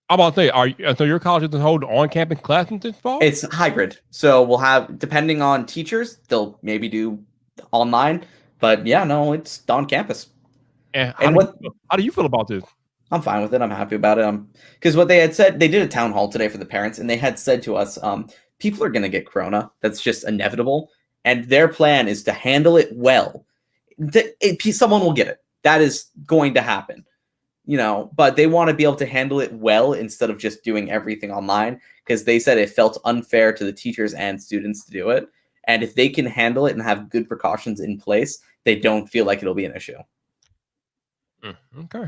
I'm about to say, so your college doesn't hold on-campus classes this fall? It's hybrid. So we'll have, depending on teachers, they'll maybe do online. But yeah, no, it's on campus. And how do you feel about this? I'm fine with it. I'm happy about it. Because what they had said, they did a town hall today for the parents, and they had said to us, people are going to get Corona. That's just inevitable. And their plan is to handle it well. Someone will get it. That is going to happen. But they want to be able to handle it well instead of just doing everything online, because they said it felt unfair to the teachers and students to do it. And if they can handle it and have good precautions in place, they don't feel like it'll be an issue. Okay.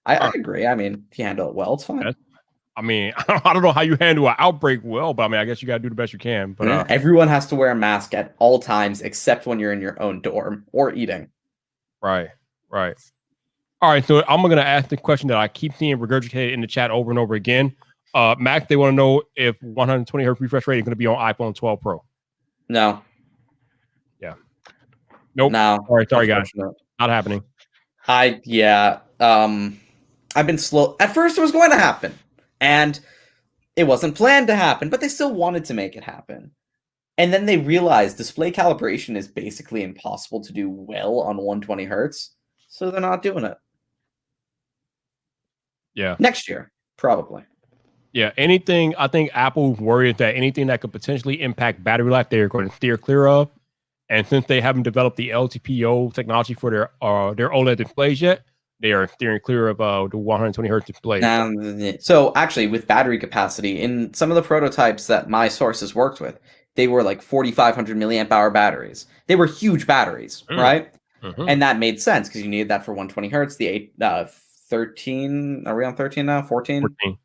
I agree. I mean, if you handle it well, it's fine. I mean, I don't know how you handle an outbreak well, but I mean, I guess you got to do the best you can. But everyone has to wear a mask at all times, except when you're in your own dorm or eating. Right. All right, so I'm going to ask the question that I keep seeing regurgitated in the chat over and over again. Max, they want to know if 120 hertz refresh rate is going to be on iPhone 12 Pro. No. Yeah. Nope. No. All right, sorry, guys. Not happening. I've been slow. At first, it was going to happen, and it wasn't planned to happen, but they still wanted to make it happen. And then they realized display calibration is basically impossible to do well on 120 hertz, so they're not doing it. Yeah. Next year, probably. Yeah, I think Apple's worried that anything that could potentially impact battery life, they're going to steer clear of. And since they haven't developed the LTPO technology for their OLED displays yet, they are steering clear of the 120 hertz display. So actually, with battery capacity, in some of the prototypes that my sources worked with, they were like 4,500 milliamp hour batteries. They were huge batteries, right? And that made sense because you needed that for 120 hertz. The 13, are we on 13 now? 14?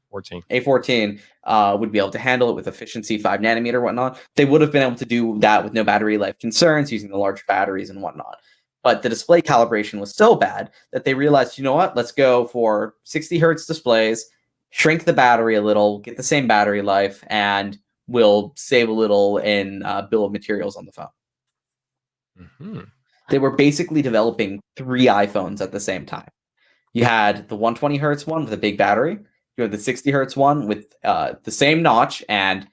14. A14 would be able to handle it with efficiency, 5 nanometer, whatnot. They would have been able to do that with no battery life concerns using the large batteries and whatnot. But the display calibration was so bad that they realized, you know what, let's go for 60 hertz displays, shrink the battery a little, get the same battery life, and we'll save a little in bill of materials on the phone. They were basically developing 3 iPhones at the same time. You had the 120 hertz one with a big battery. You had the 60 hertz one with the same notch and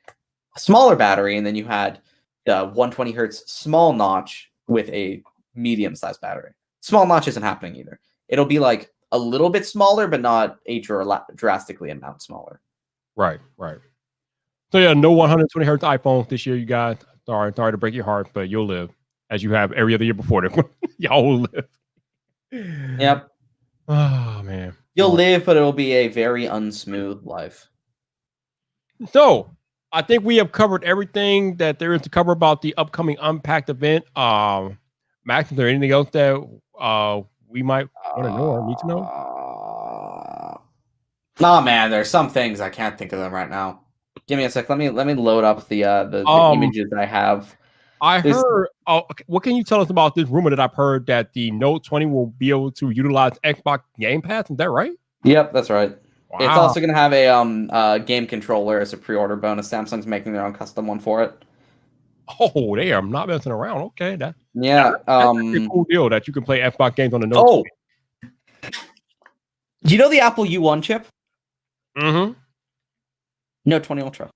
a smaller battery. And then you had the 120 hertz small notch with a medium-sized battery. Small notch isn't happening either. It'll be like a little bit smaller, but not a drastically amount smaller. Right. So yeah, no 120 hertz iPhones this year, you guys. Sorry to break your heart, but you'll live as you have every other year before that. Y'all will live. Yep. Oh man. You'll live, but it'll be a very unsmooth life. So I think we have covered everything that there is to cover about the upcoming Unpacked event. Max, is there anything else that we might want to know or need to know? Nah, man, there's some things I can't think of them right now. Give me a sec. Let me load up the images that I have. I heard. What can you tell us about this rumor that I've heard that the Note 20 will be able to utilize Xbox Game Pass? Is that right? Yep, that's right. Wow. It's also going to have a game controller as a pre-order bonus. Samsung's making their own custom one for it. Oh, they are not messing around. Okay, that's a cool deal that you can play Xbox games on the Note 20. You know the Apple U1 chip? Note 20 Ultra.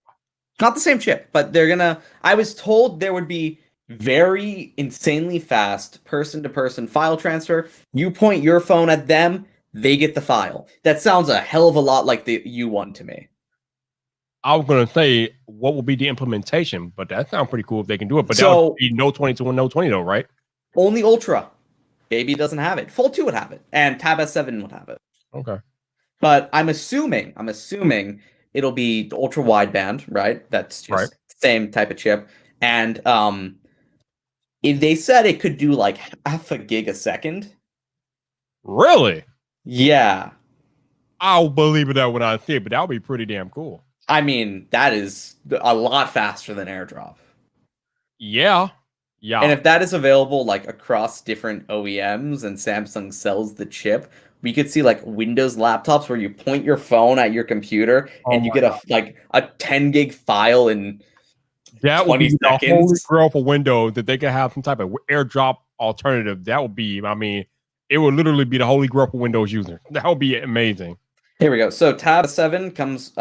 Not the same chip, but they're gonna. I was told there would be very insanely fast person-to-person file transfer. You point your phone at them, they get the file. That sounds a hell of a lot like the U1 to me. I was gonna say what will be the implementation, but that sounds pretty cool if they can do it. But that would be Note 20 to a Note 20 though, right? Only Ultra. Baby doesn't have it. Fold 2 would have it, and Tab S7 would have it. Okay. But I'm assuming it'll be the ultra wideband, right? That's Right. just same type of chip. And if they said it could do like half a gig a second. Really? Yeah. I'll believe it when I see it, but that would be pretty damn cool. I mean, that is a lot faster than AirDrop. Yeah. Yeah. And if that is available like across different OEMs and Samsung sells the chip, we could see like Windows laptops where you point your phone at your computer and you get a 10 gig file in That would 20 be the holy seconds. grail for Windows, that they could have some type of AirDrop alternative. That would be, I mean, it would literally be the holy grail for Windows users. That would be amazing. Here we go. So Tab S7 comes,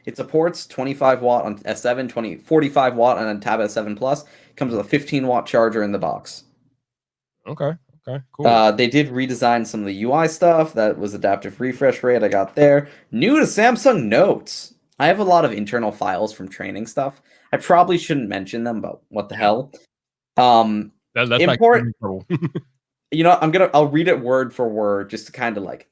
it supports 25 watt on S7, 45 watt on Tab S7 Plus. Comes with a 15 watt charger in the box. Okay. Okay. Cool. They did redesign some of the UI stuff. That was adaptive refresh rate I got there. New to Samsung Notes. I have a lot of internal files from training stuff. I probably shouldn't mention them, but what the hell? That's import. Like You know, I'll read it word for word just to kind of like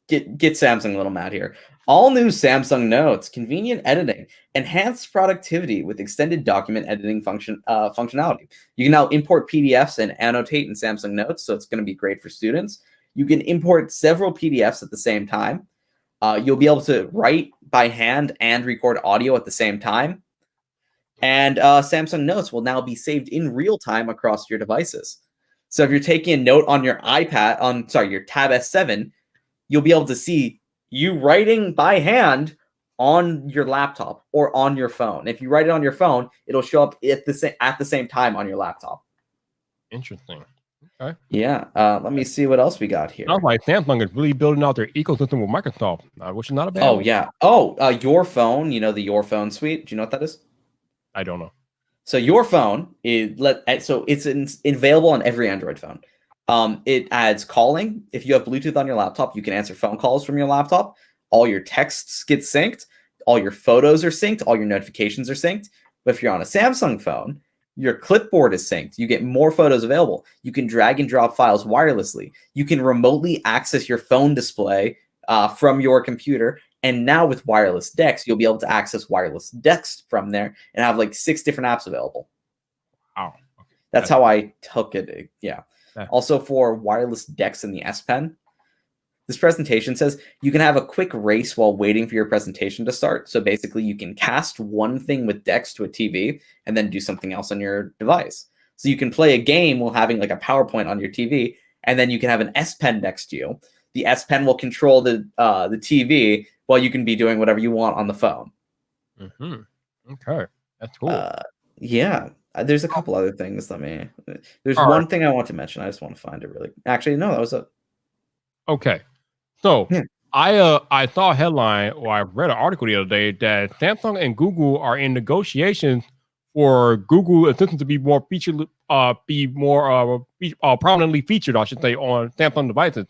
get Samsung a little mad here. All new Samsung Notes, convenient editing, enhanced productivity with extended document editing functionality. You can now import PDFs and annotate in Samsung Notes, so it's going to be great for students. You can import several PDFs at the same time. You'll be able to write by hand and record audio at the same time. And Samsung Notes will now be saved in real time across your devices. So if you're taking a note on your your Tab S7, you'll be able to see you writing by hand on your laptop or on your phone. If you write it on your phone, it'll show up at the same time on your laptop. Interesting. Okay. Yeah. Let me see what else we got here. Sounds like Samsung is really building out their ecosystem with Microsoft, which is not a bad. Oh yeah. Oh, Your Phone. You know the Your Phone suite. Do you know what that is? I don't know. So Your Phone is it's available on every Android phone. It adds calling. If you have Bluetooth on your laptop, you can answer phone calls from your laptop. All your texts get synced. All your photos are synced. All your notifications are synced. But if you're on a Samsung phone, your clipboard is synced. You get more photos available. You can drag and drop files wirelessly. You can remotely access your phone display from your computer. And now with wireless DeX, you'll be able to access wireless DeX from there and have like 6 different apps available. Wow. Okay. That's how I took it. Yeah. Also for wireless DeX in the S Pen, this presentation says you can have a quick race while waiting for your presentation to start. So basically you can cast one thing with DeX to a TV and then do something else on your device. So you can play a game while having like a PowerPoint on your TV, and then you can have an S Pen next to you. The S Pen will control the TV while you can be doing whatever you want on the phone. Mm-hmm. Okay. That's cool. Yeah. There's a couple other things. There's one thing I want to mention. I just want to find it really. Actually, no, that was it. Okay. So I saw a headline, or I read an article the other day that Samsung and Google are in negotiations for Google Assistant to be more prominently featured, I should say, on Samsung devices.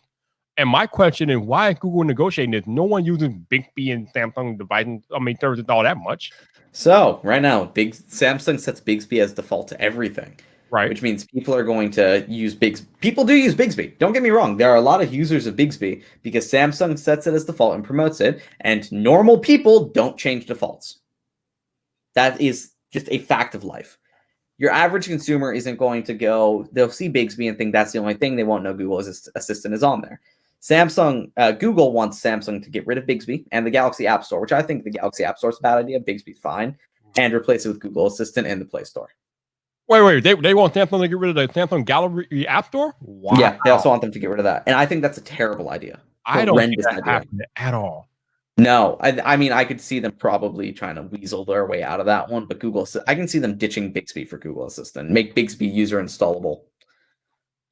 And my question is, why is Google negotiating this? No one uses Bixby and Samsung devices, services all that much. So right now, Samsung sets Bixby as default to everything. Right. Which means people are going to use Bixby. People do use Bixby. Don't get me wrong. There are a lot of users of Bixby because Samsung sets it as default and promotes it, and normal people don't change defaults. That is just a fact of life. Your average consumer isn't going to go, they'll see Bixby and think that's the only thing. They won't know Google Assistant is on there. Google wants Samsung to get rid of Bixby and the Galaxy App Store, which I think the Galaxy App Store is a bad idea. Bixby's fine, and replace it with Google Assistant in the Play Store. Wait. They want Samsung to get rid of the Samsung Galaxy App Store? Wow. Yeah, they also want them to get rid of that. And I think that's a terrible idea. I don't think that happened at all. No, I mean, I could see them probably trying to weasel their way out of that one, but I can see them ditching Bixby for Google Assistant, make Bixby user installable.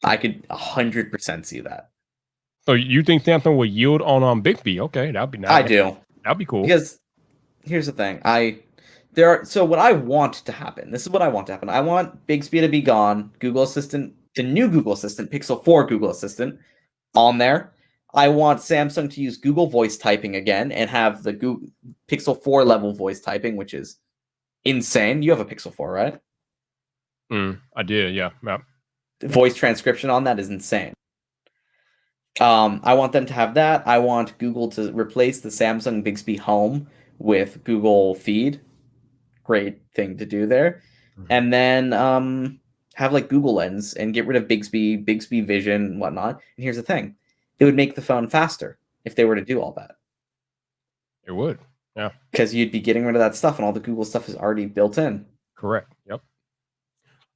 I could 100% see that. So you think Samsung will yield on Bixby? Okay, that'd be nice. I do. That'd be cool. Because here's the thing. So what I want to happen, this is what I want to happen. I want Bixby to be gone, Google Assistant, the new Google Assistant, Pixel 4 Google Assistant on there. I want Samsung to use Google voice typing again and have the Google Pixel 4 level voice typing, which is insane. You have a Pixel 4, right? I did, yeah. The voice transcription on that is insane. I want them to have that. I want Google to replace the Samsung Bixby Home with Google Feed. Great thing to do there. And then have like Google Lens and get rid of Bixby Vision and whatnot. And here's the thing. It would make the phone faster if they were to do all that. It would. Yeah. Because you'd be getting rid of that stuff and all the Google stuff is already built in. Correct. Yep.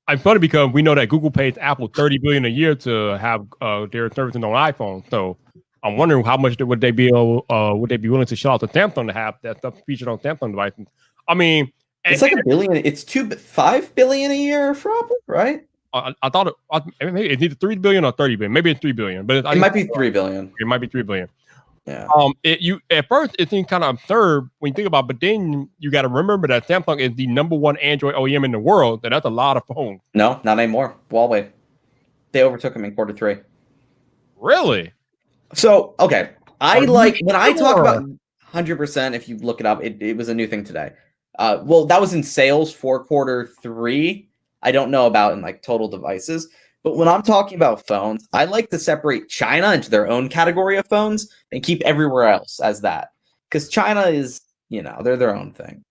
I'm funny because we know that Google pays Apple $30 billion a year to have their services on iPhone. So I'm wondering how much would they be willing to shell out to Samsung to have that stuff featured on Samsung devices? I mean, it's like $1 billion. It's $5 billion a year for Apple, right? I thought maybe it's either $3 billion or $30 billion. Maybe it's $3 billion, but it might be $3 billion. It might be $3 billion. Yeah. At first it seems kind of absurd when you think about it, but then you got to remember that Samsung is the #1 Android OEM in the world, and that's a lot of phones. No, not anymore. Huawei. They overtook them in Q3. Really? So, okay. When I talk about 100%, if you look it up, it was a new thing today. Well, that was in sales for Q3. I don't know about in like total devices. But when I'm talking about phones, I like to separate China into their own category of phones and keep everywhere else as that. Because China is, they're their own thing.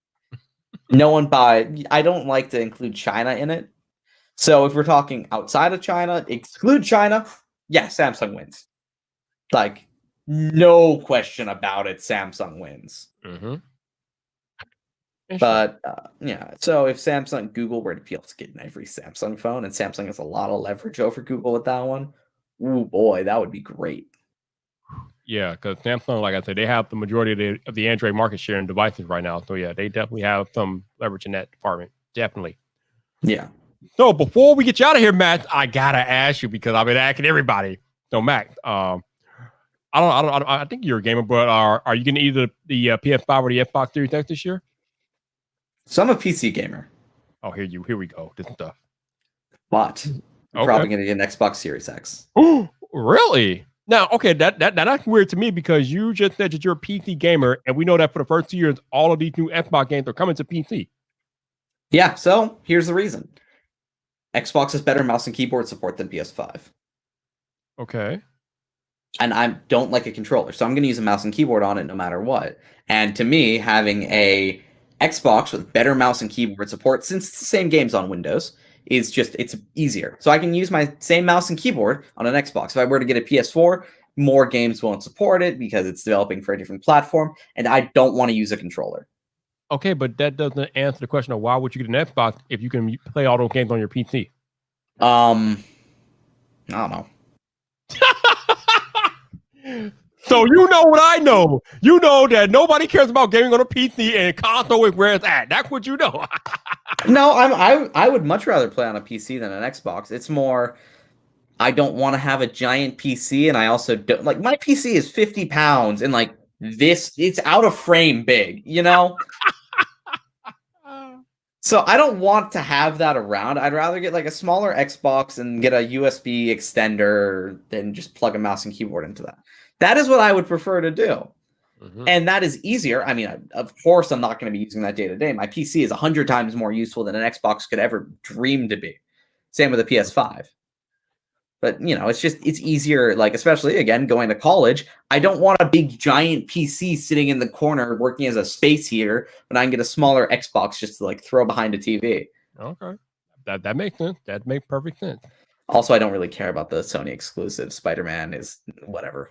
I don't like to include China in it. So if we're talking outside of China, exclude China, yeah, Samsung wins. Like, no question about it, Samsung wins. Mm-hmm. But so if Google were to be able to get in every Samsung phone, and Samsung has a lot of leverage over Google with that one, ooh boy, that would be great. Yeah, because Samsung, like I said, they have the majority of the Android market share in devices right now. So yeah, they definitely have some leverage in that department. Definitely. Yeah. So before we get you out of here, Matt, I gotta ask you because I've been asking everybody. So Matt, I think you're a gamer, but are you getting either the PS5 or the Xbox Series X this year? So I'm a PC gamer. Oh, here we go. This stuff. But I'm probably going to get an Xbox Series X. Oh, really? Now, okay, that's weird to me because you just said that you're a PC gamer, and we know that for the first 2 years, all of these new Xbox games are coming to PC. Yeah, so here's the reason. Xbox has better mouse and keyboard support than PS5. Okay. And I don't like a controller, so I'm going to use a mouse and keyboard on it no matter what. And to me, having a Xbox with better mouse and keyboard support, since it's the same games on Windows, it's easier. So I can use my same mouse and keyboard on an Xbox. If I were to get a PS4, more games won't support it because it's developing for a different platform, and I don't want to use a controller. Okay, but that doesn't answer the question of why would you get an Xbox if you can play all those games on your PC? I don't know. So you know what I know. You know that nobody cares about gaming on a PC and console is where it's at. That's what you know. No, I would much rather play on a PC than an Xbox. It's more, I don't want to have a giant PC, and I also don't like my PC is 50 pounds and like this, it's out of frame big, So I don't want to have that around. I'd rather get like a smaller Xbox and get a USB extender than just plug a mouse and keyboard into that. That is what I would prefer to do. Mm-hmm. And that is easier. I mean, of course, I'm not going to be using that day to day. My PC is 100 times more useful than an Xbox could ever dream to be. Same with the PS5. But, it's easier, like, especially, again, going to college. I don't want a big, giant PC sitting in the corner working as a space heater when I can get a smaller Xbox just to, like, throw behind a TV. Okay. That makes sense. That makes perfect sense. Also, I don't really care about the Sony exclusive. Spider-Man is whatever.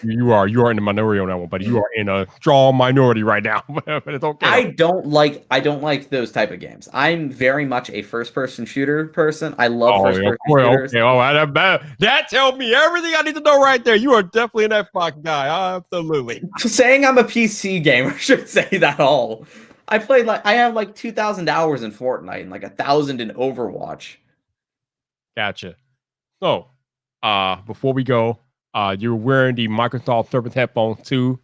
You are in the minority on that one, but you are in a strong minority right now. But it's okay. I don't like those type of games. I'm very much a first-person shooter person. I love first-person shooters. Okay. That tells me everything I need to know right there. You are definitely an Xbox guy. Absolutely. Saying I'm a PC gamer should say that all. I have like 2,000 hours in Fortnite and like 1,000 in Overwatch. Gotcha. So, before we go. You're wearing the Microsoft Surface headphones too.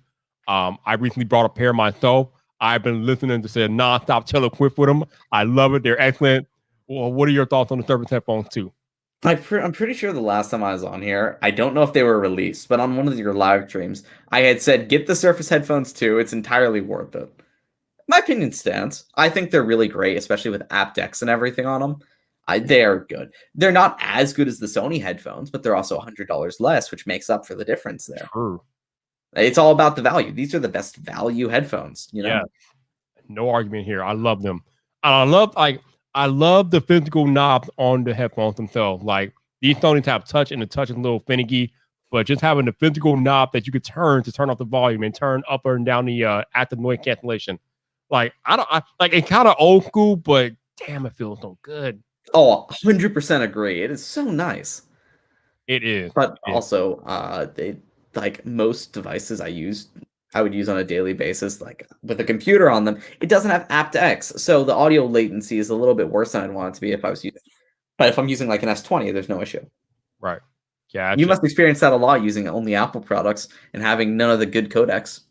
I recently brought a pair myself. I've been listening to say nonstop Taylor Swift with them. I love it. They're excellent. Well, what are your thoughts on the Surface headphones too? I'm pretty sure the last time I was on here, I don't know if they were released, but on one of your live streams, I had said, get the Surface headphones too. It's entirely worth it. My opinion stands. I think they're really great, especially with app decks and everything on them. They're good. They're not as good as the Sony headphones, but they're also $100 less, which makes up for the difference there. True. It's all about the value. These are the best value headphones, you know? Yeah. No argument here. I love them. I love the physical knobs on the headphones themselves. Like these Sony's have touch, and the touch is a little finicky, but just having the physical knob that you could turn to turn off the volume and turn up and down the active noise cancellation. Like I like it's kind of old school, but damn, it feels so good. Oh, 100% agree. It is so nice. It is. But also, they like most devices I would use on a daily basis, like with a computer on them, it doesn't have aptX. So the audio latency is a little bit worse than I'd want it to be if I was using. But if I'm using like an S20, there's no issue. Right. Yeah. You must experience that a lot using only Apple products and having none of the good codecs.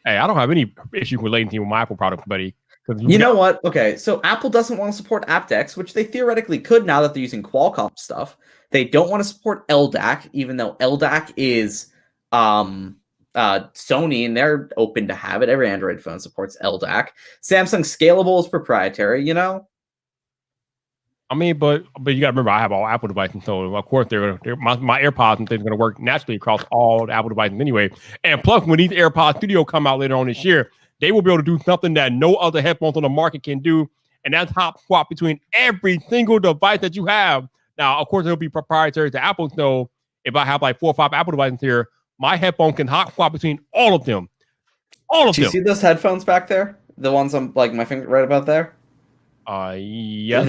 Hey, I don't have any issue with latency with my Apple product, buddy. You know what? Okay, so Apple doesn't want to support aptX, which they theoretically could now that they're using Qualcomm stuff. They don't want to support LDAC, even though LDAC is Sony, and they're open to have it. Every Android phone supports LDAC. Samsung Scalable is proprietary, you know? I mean, but you got to remember, I have all Apple devices, so of course my AirPods and things are going to work naturally across all the Apple devices anyway. And plus, when these AirPods Studio come out later on this year, they will be able to do something that no other headphones on the market can do, and that's hot swap between every single device that you have. Now, of course, it'll be proprietary to Apple, so if I have like 4 or 5 Apple devices here, my headphone can hot swap between all of them. All of them. Do you see those headphones back there? The ones I'm like my finger right about there? Yeah.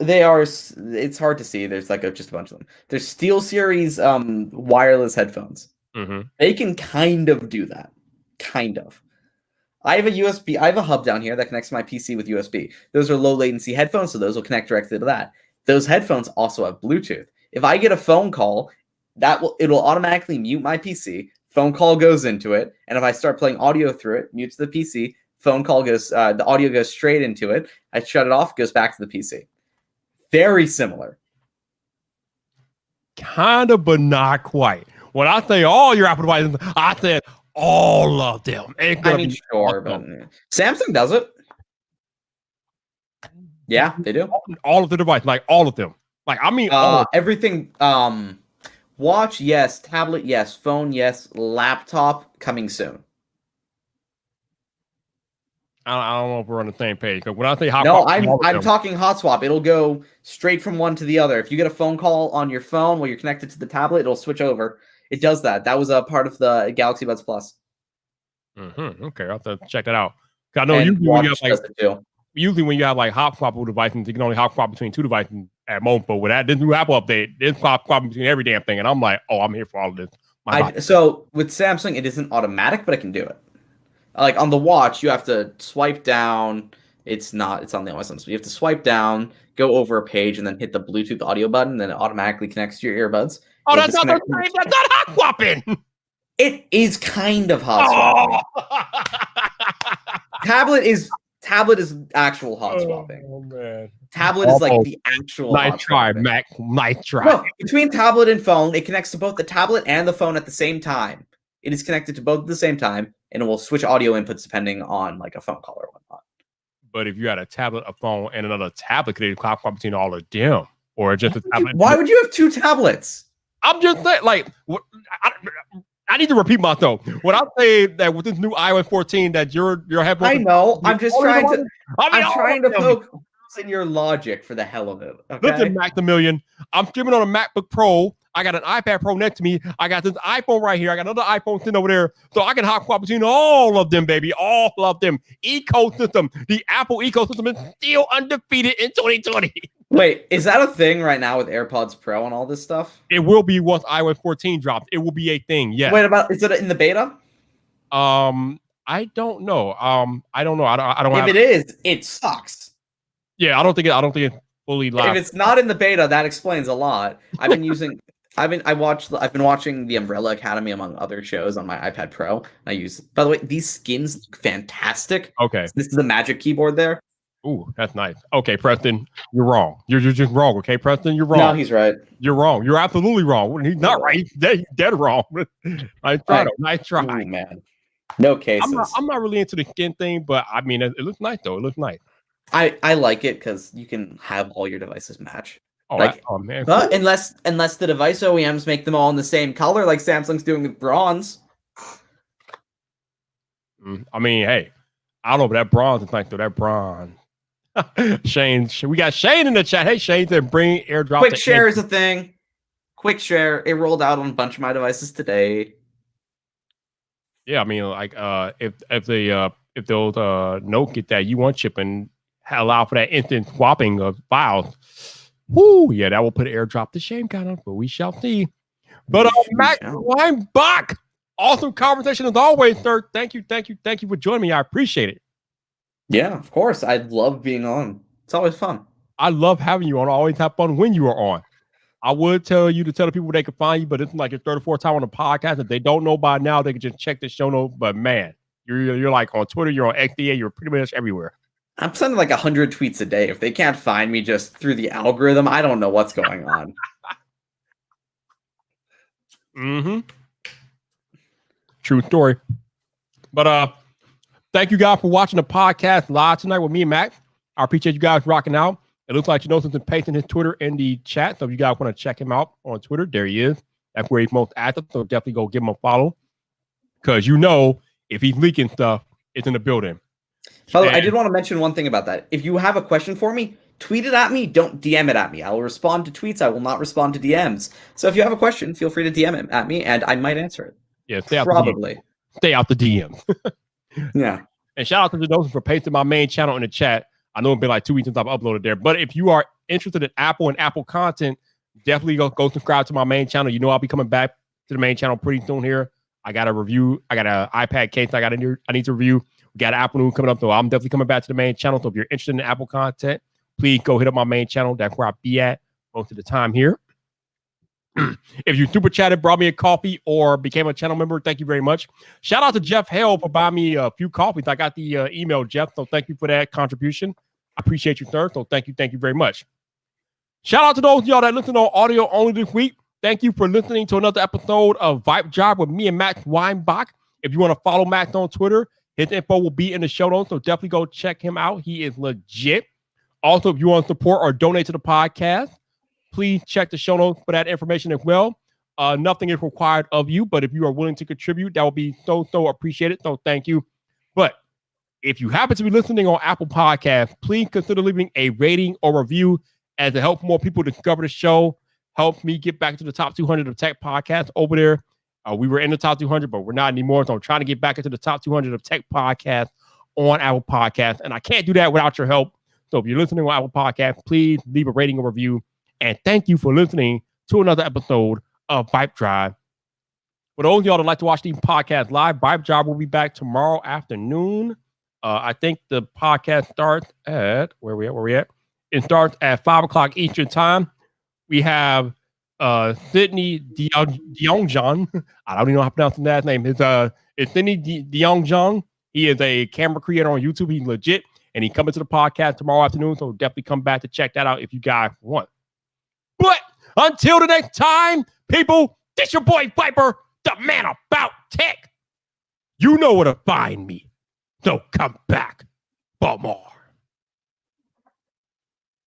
They are. It's hard to see. There's like just a bunch of them. There's SteelSeries wireless headphones. Mm-hmm. They can kind of do that. Kind of. I have a USB. I have a hub down here that connects to my PC with USB. Those are low latency headphones, so those will connect directly to that. Those headphones also have Bluetooth. If I get a phone call, it'll automatically mute my PC. Phone call goes into it, and if I start playing audio through it, mutes the PC. Phone call goes. The audio goes straight into it. I shut it off. Goes back to the PC. Very similar. Kind of, but not quite. When I say all your Apple devices, I said all of them. I mean, sure, but Samsung does it. Yeah, they do. All of the devices, like all of them. Like, I mean, everything. Watch, yes. Tablet, yes. Phone, yes. Laptop, coming soon. I don't know if we're on the same page. Because when I say hot swap, I'm talking hot swap. It'll go straight from one to the other. If you get a phone call on your phone while you're connected to the tablet, it'll switch over. It does that. That was a part of the Galaxy Buds Plus. Mm-hmm. Okay, I'll have to check that out. I know usually when you have like hot swappable devices, you can only hot swap between 2 devices at most. But with this new Apple update, it's hot swap between every damn thing, and I'm like, oh, I'm here for all of this. So with Samsung, it isn't automatic, but it can do it. Like on the watch, you have to swipe down. It's on the OS, so you have to swipe down, go over a page, and then hit the Bluetooth audio button. Then it automatically connects to your earbuds. Oh, that's not hot swapping. It is kind of hot swapping. Tablet is actual hot swapping. Oh man. Tablet is like the actual. Nice try, Mac. Nice try. No, between tablet and phone, it connects to both the tablet and the phone at the same time. It is connected to both at the same time, and it will switch audio inputs depending on like a phone call or whatnot. But if you had a tablet, a phone, and another tablet, could it hot swap between all of them, or just a tablet? Why would you have 2 tablets? I'm just saying, like, I need to repeat myself. When I say that with this new iOS 14, that your headphones. I know. I'm just trying to. I'm trying to poke in your logic for the hell of it. Okay? Listen, Maximilian, I'm streaming on a MacBook Pro. I got an iPad Pro next to me. I got this iPhone right here. I got another iPhone sitting over there. So I can hot swap between all of them, baby. All of them. Ecosystem. The Apple ecosystem is still undefeated in 2020. Wait, is that a thing right now with AirPods Pro and all this stuff? It will be once iOS 14 drops. It will be a thing, yeah. Wait, is it in the beta? I don't know. I don't know. I don't. If it is, it sucks. Yeah, I don't think it's fully live. If it's not in the beta, that explains a lot. I've been watching The Umbrella Academy among other shows on my iPad Pro. By the way, these skins look fantastic. Okay. This is the Magic Keyboard there. Ooh, that's nice. Okay, Preston, you're wrong. You're just wrong. Okay, Preston, you're wrong. No, he's right. You're wrong. You're absolutely wrong. He's not right. He's dead wrong. Nice try. Nice try. Ooh, man. No cases. I'm not really into the skin thing, but I mean, it looks nice though. It looks nice. I like it because you can have all your devices match. Oh, Like, oh man. but unless the device OEMs make them all in the same color, like Samsung's doing with bronze. I mean, hey, I don't know, but that bronze is like, though, that bronze. Shane, we got Shane in the chat. Hey, Shane, to bring AirDrop. Quick share is a thing. Quick share. It rolled out on a bunch of my devices today. Yeah, I mean, like, if those Note get that U1 chip and allow for that instant swapping of files, whoo, yeah, that will put AirDrop to shame, kind of, but we shall see. But Matt Weinbach, awesome conversation as always, sir. Thank you for joining me. I appreciate it. Yeah, of course. I love being on. It's always fun. I love having you on. I always have fun when you are on. I would tell you to tell the people where they can find you, but it's like your third or fourth time on the podcast. If they don't know by now, they can just check the show notes. But man, you're like on Twitter, you're on XDA, you're pretty much everywhere. I'm sending like 100 tweets a day. If they can't find me just through the algorithm, I don't know what's going on. True story. But thank you guys for watching the podcast live tonight with me and Mac. I appreciate you guys rocking out. It looks like Janosin's been pasting his Twitter in the chat. So if you guys want to check him out on Twitter, there he is. That's where he's most active. So definitely go give him a follow. Because if he's leaking stuff, it's in the building. By the way, I did want to mention one thing about that. If you have a question for me, tweet it at me. Don't DM it at me. I will respond to tweets. I will not respond to DMs. So if you have a question, feel free to DM it at me, and I might answer it. Yeah, stay out the DMs. Yeah. And shout out to Janosin for pasting my main channel in the chat. I know it's been like 2 weeks since I've uploaded there. But if you are interested in Apple and Apple content, definitely go subscribe to my main channel. I'll be coming back to the main channel pretty soon here. I got a review. I got an iPad case I need to review. We got an Apple News coming up, so I'm definitely coming back to the main channel. So if you're interested in Apple content, please go hit up my main channel. That's where I'll be at most of the time here. If you super chatted, brought me a coffee, or became a channel member, thank you very much. Shout out to Jeff Hale for buying me a few coffees. I got the email, Jeff, so thank you for that contribution. I appreciate you, sir. So thank you very much. Shout out to those of y'all that listen on audio only this week. Thank you for listening to another episode of VypDrive with me and Max Weinbach. If you want to follow Max on Twitter, his info will be in the show notes, so definitely go check him out. He is legit. Also, if you want to support or donate to the podcast, please check the show notes for that information as well. Nothing is required of you, but if you are willing to contribute, that will be so appreciated. So thank you. But if you happen to be listening on Apple Podcasts, please consider leaving a rating or review as it helps more people discover the show. Helps me get back to the top 200 of tech podcasts over there. We were in the top 200, but we're not anymore. So I'm trying to get back into the top 200 of tech podcasts on Apple Podcasts. And I can't do that without your help. So if you're listening on Apple Podcasts, please leave a rating or review. And thank you for listening to another episode of VypDrive. For those of y'all that like to watch these podcasts live, VypDrive will be back tomorrow afternoon. I think the podcast starts at, where we at? It starts at 5 o'clock Eastern time. We have Sydney Deongjong. I don't even know how to pronounce his last name. It's Sydney Deongjong. He is a camera creator on YouTube. He's legit. And he's coming to the podcast tomorrow afternoon. So definitely come back to check that out if you guys want. But until the next time, people, this your boy Viper, the man about tech. You know where to find me. So come back for more.